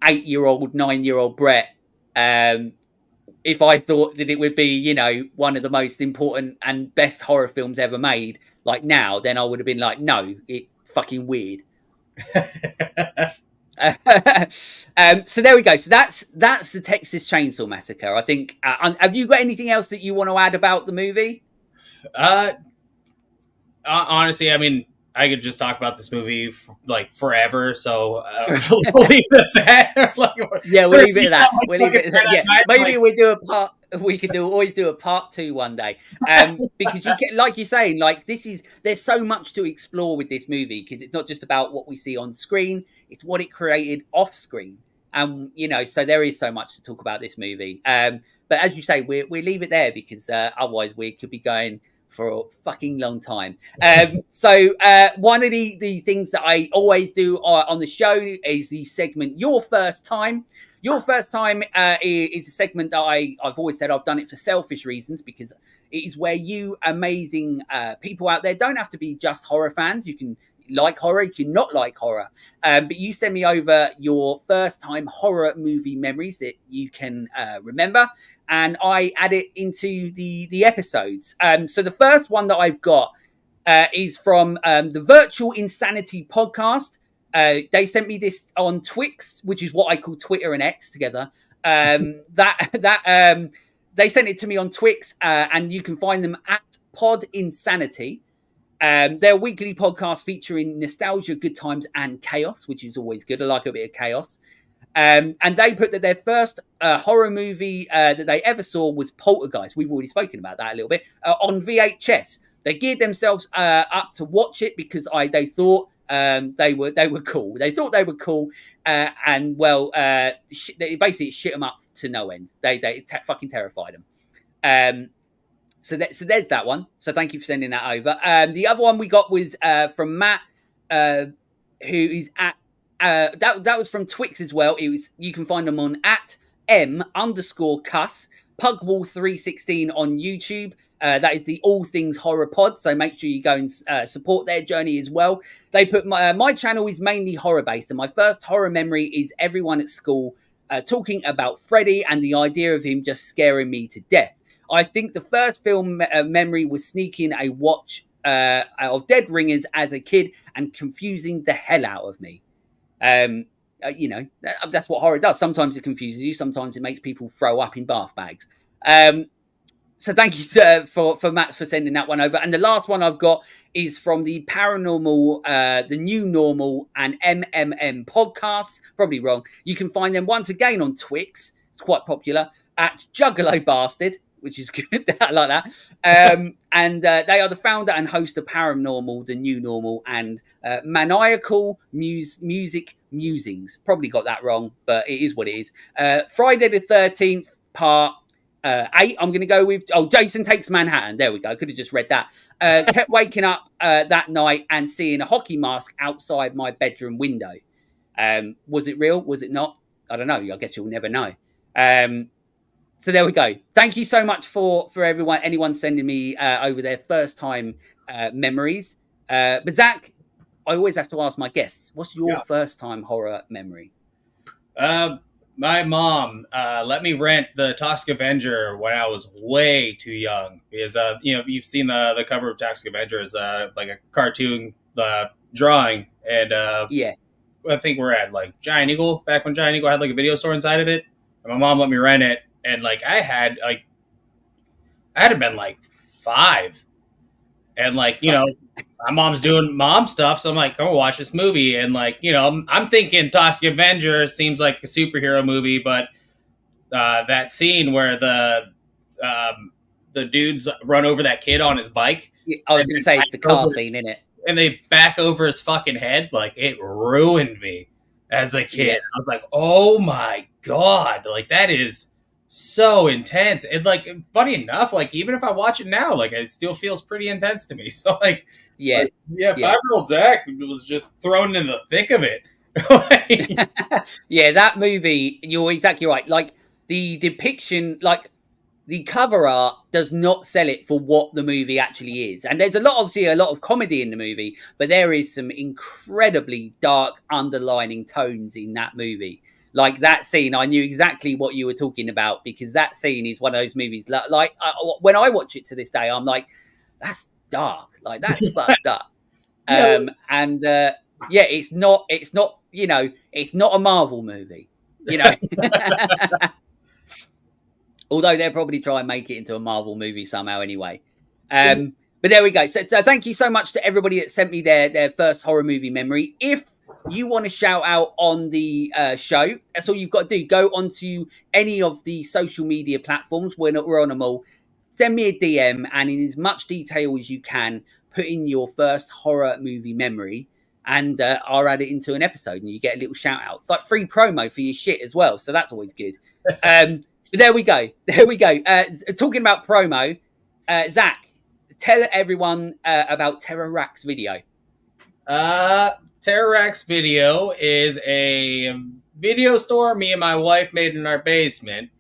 8-year-old, 9-year-old Brett, if I thought that it would be, you know, one of the most important and best horror films ever made, like now, then I would have been like, no, it's fucking weird. So there we go. So that's the Texas Chainsaw Massacre. I think. Have you got anything else that you want to add about the movie? Honestly, I mean, I could just talk about this movie like forever. So we'll leave it at that. Yeah, we'll leave it at that. We'll leave it at that. Yeah, maybe we do a part. We could always do a part 2 one day, because you get, like you're saying, like there's so much to explore with this movie, because it's not just about what we see on screen; it's what it created off screen, and you know, so there is so much to talk about this movie. But as you say, we leave it there, because otherwise we could be going for a fucking long time. So one of the things that I always do on the show is the segment Your First Time. Your First Time is a segment that I've always said I've done it for selfish reasons, because it is where you amazing people out there don't have to be just horror fans. You can like horror, you can not like horror, but you send me over your first time horror movie memories that you can remember, and I add it into the episodes. So the first one that I've got is from the Virtual Insanity podcast. They sent me this on Twix, which is what I call Twitter and X together. They sent it to me on Twix, and you can find them at Pod Insanity. They're a weekly podcast featuring nostalgia, good times, and chaos, which is always good. I like a bit of chaos. And they put that their first horror movie that they ever saw was Poltergeist. We've already spoken about that a little bit, on VHS. They geared themselves up to watch it because they thought they were cool. They thought they were cool, and well, they basically shit them up to no end. They fucking terrified them. So there's that one. So thank you for sending that over. The other one we got was from Matt, who is at that was from Twix as well. You can find them on at @m_cuss Pugwall316 on YouTube. That is the All Things Horror Pod, so make sure you go and support their journey as well. They put my channel is mainly horror based, and my first horror memory is everyone at school talking about Freddy and the idea of him just scaring me to death. I think the first film memory was sneaking a watch of Dead Ringers as a kid and confusing the hell out of me. You know, that's what horror does. Sometimes it confuses you. Sometimes it makes people throw up in bath bags. So thank you for Matt for sending that one over. And the last one I've got is from the Paranormal, the New Normal, and MMM podcasts. Probably wrong. You can find them once again on Twix. It's quite popular at Juggalo Bastard, which is good. I like that. And they are the founder and host of Paranormal, the New Normal, and Maniacal Music Musings. Probably got that wrong, but it is what it is. Friday the 13th, part 8. I'm going to go with, Jason Takes Manhattan. There we go. I could have just read that. Kept waking up that night and seeing a hockey mask outside my bedroom window. Was it real? Was it not? I don't know. I guess you'll never know. So there we go. Thank you so much for anyone sending me over their first time memories. But Zach, I always have to ask my guests, what's your first time horror memory? My mom let me rent the Toxic Avenger when I was way too young, because you know, you've seen the cover of Toxic Avenger as like a cartoon drawing, and yeah, I think we're at like Giant Eagle, back when Giant Eagle had like a video store inside of it, and my mom let me rent it, and like I had been like 5, and like, you know, my mom's doing mom stuff, so I'm like, go watch this movie. And like, you know, I'm thinking Toxic Avenger seems like a superhero movie, but that scene where the dudes run over that kid on his bike. I was going to say the car scene, in it. And they back over his fucking head. Like, it ruined me as a kid. Yeah. I was like, oh my God. Like, that is so intense. And, like, funny enough, like, even if I watch it now, like, it still feels pretty intense to me. So, like, yeah. 5-year-old Zack was just thrown in the thick of it. Yeah, that movie, you're exactly right. Like, the depiction, like, the cover art does not sell it for what the movie actually is. And there's obviously a lot of comedy in the movie, but there is some incredibly dark underlining tones in that movie. Like that scene, I knew exactly what you were talking about, because that scene is one of those movies, like when I watch it to this day, I'm like, that's dark. Like, that's fucked up. Yeah, it's not, you know, it's not a Marvel movie, you know. Although they'll probably try and make it into a Marvel movie somehow anyway. But there we go. So thank you so much to everybody that sent me their first horror movie memory. If you want to shout out on the show, that's all you've got to do. Go onto any of the social media platforms. We're on them all. Send me a DM, and in as much detail as you can, put in your first horror movie memory, and I'll add it into an episode, and you get a little shout out. It's like free promo for your shit as well, so that's always good. There we go. Talking about promo, Zack, tell everyone about Terror Rack's video. Terror Rack's video is a video store me and my wife made in our basement.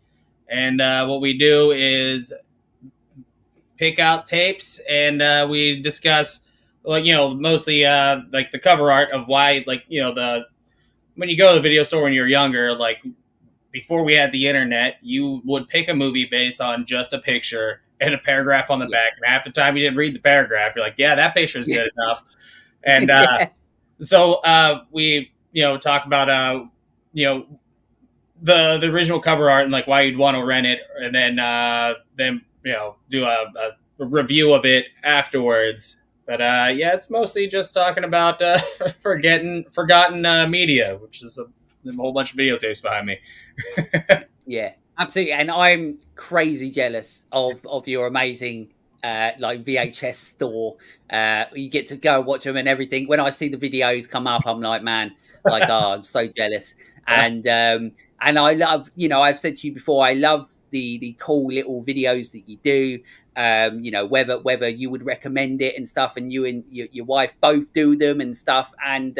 And what we do is pick out tapes, and we discuss, like, you know, mostly like the cover art of why, like, you know, when you go to the video store when you're younger, like, before we had the internet, you would pick a movie based on just a picture and a paragraph on the back. And half the time you didn't read the paragraph. You're like, yeah, that picture is good enough. And so we, you know, talk about, you know, the original cover art and, like, why you'd want to rent it. And then you know, do a review of it afterwards. But yeah, it's mostly just talking about forgotten media, which is a whole bunch of videotapes behind me. Yeah, absolutely. And I'm crazy jealous of your amazing like VHS store. You get to go watch them and everything. When I see the videos come up, I'm like, man, like, oh, I'm so jealous. And I love, you know, I've said to you before, I love the cool little videos that you do. You know, whether you would recommend it and stuff, and you and your wife both do them and stuff. And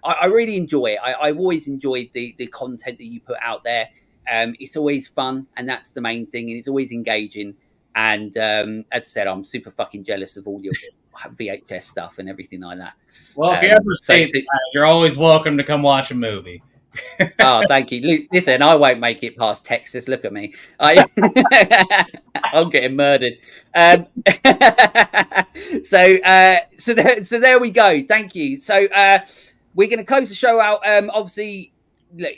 I really enjoy it. I've always enjoyed the content that you put out there. It's always fun, and that's the main thing, and it's always engaging. And as I said, I'm super fucking jealous of all your VHS stuff and everything like that. Well, if you ever stay, you're always welcome to come watch a movie. Oh, thank you. Listen, I won't make it past Texas. Look at me. I'm getting murdered. So there we go. Thank you. So we're going to close the show out. Obviously,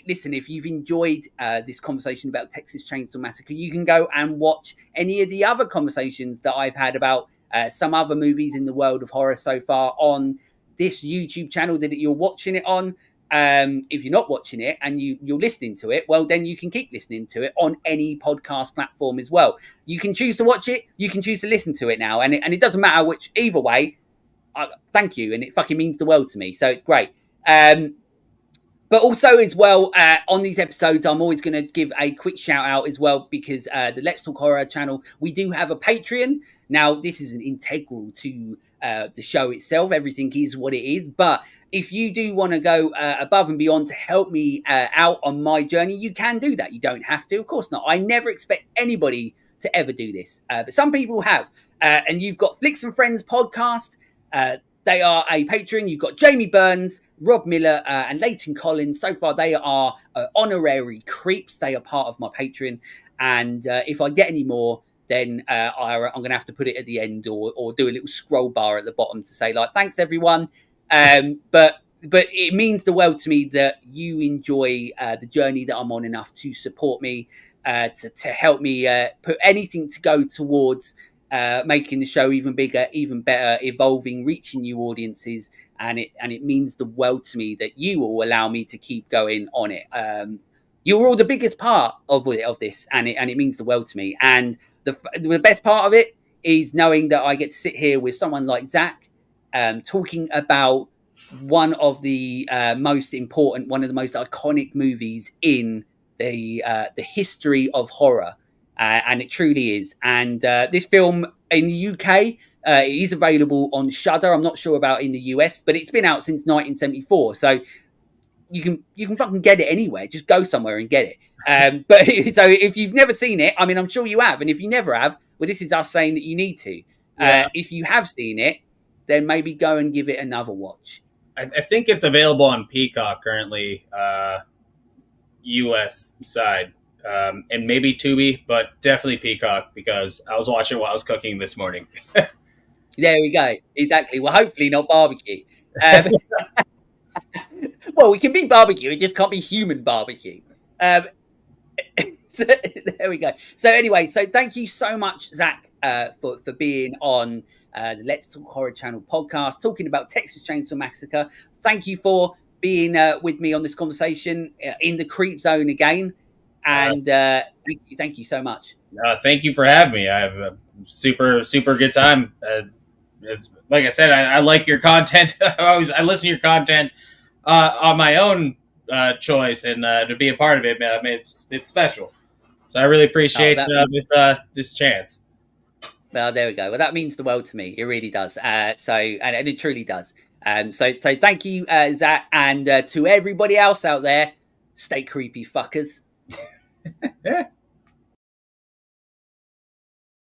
listen, if you've enjoyed this conversation about Texas Chainsaw Massacre, you can go and watch any of the other conversations that I've had about some other movies in the world of horror so far on this YouTube channel that you're watching it on. If you're not watching it and you're listening to it, well, then you can keep listening to it on any podcast platform as well. You can choose to watch it. You can choose to listen to it now. And it doesn't matter which, either way. Thank you. And it fucking means the world to me. So it's great. But also as well, on these episodes, I'm always going to give a quick shout out as well, because the Let's Talk Horror channel, we do have a Patreon. Now, this isn't integral to the show itself. Everything is what it is. But if you do want to go above and beyond to help me out on my journey, you can do that. You don't have to. Of course not. I never expect anybody to ever do this. But some people have. And you've got Flicks and Friends podcast. They are a patron. You've got Jamie Burns, Rob Miller, and Leighton Collins. So far, they are honorary creeps. They are part of my Patreon. And if I get any more, then I'm going to have to put it at the end or do a little scroll bar at the bottom to say, like, thanks, everyone. But it means the world to me that you enjoy the journey that I'm on enough to support me, to help me put anything to go towards making the show even bigger, even better, evolving, reaching new audiences. And it means the world to me that you will allow me to keep going on it. you're all the biggest part of this, and it means the world to me. And the best part of it is knowing that I get to sit here with someone like Zack, talking about one of the most important, one of the most iconic movies in the history of horror, and it truly is. And this film in the UK, it is available on Shudder. I'm not sure about in the US, but it's been out since 1974, so you can fucking get it anywhere. Just go somewhere and get it. But so if you've never seen it, I mean, I'm sure you have, and if you never have, well, this is us saying that you need to. If you have seen it, then maybe go and give it another watch. I think it's available on Peacock currently, US side, and maybe Tubi, but definitely Peacock, because I was watching while I was cooking this morning. There we go. Exactly. Well, hopefully not barbecue. Well, we can be barbecue. It just can't be human barbecue. So, there we go. So anyway, so thank you so much, Zack, for being on the Let's Talk Horror Channel podcast, talking about Texas Chainsaw Massacre. Thank you for being with me on this conversation in the Creepzone again. And thank you so much. Thank you for having me. I have a super good time. It's like I said, I like your content. I listen to your content on my own choice, and to be a part of it, I mean, it's special. So I really appreciate this chance. Well, there we go. Well, that means the world to me. It really does. And it truly does. So thank you, Zack, and to everybody else out there, stay creepy, fuckers.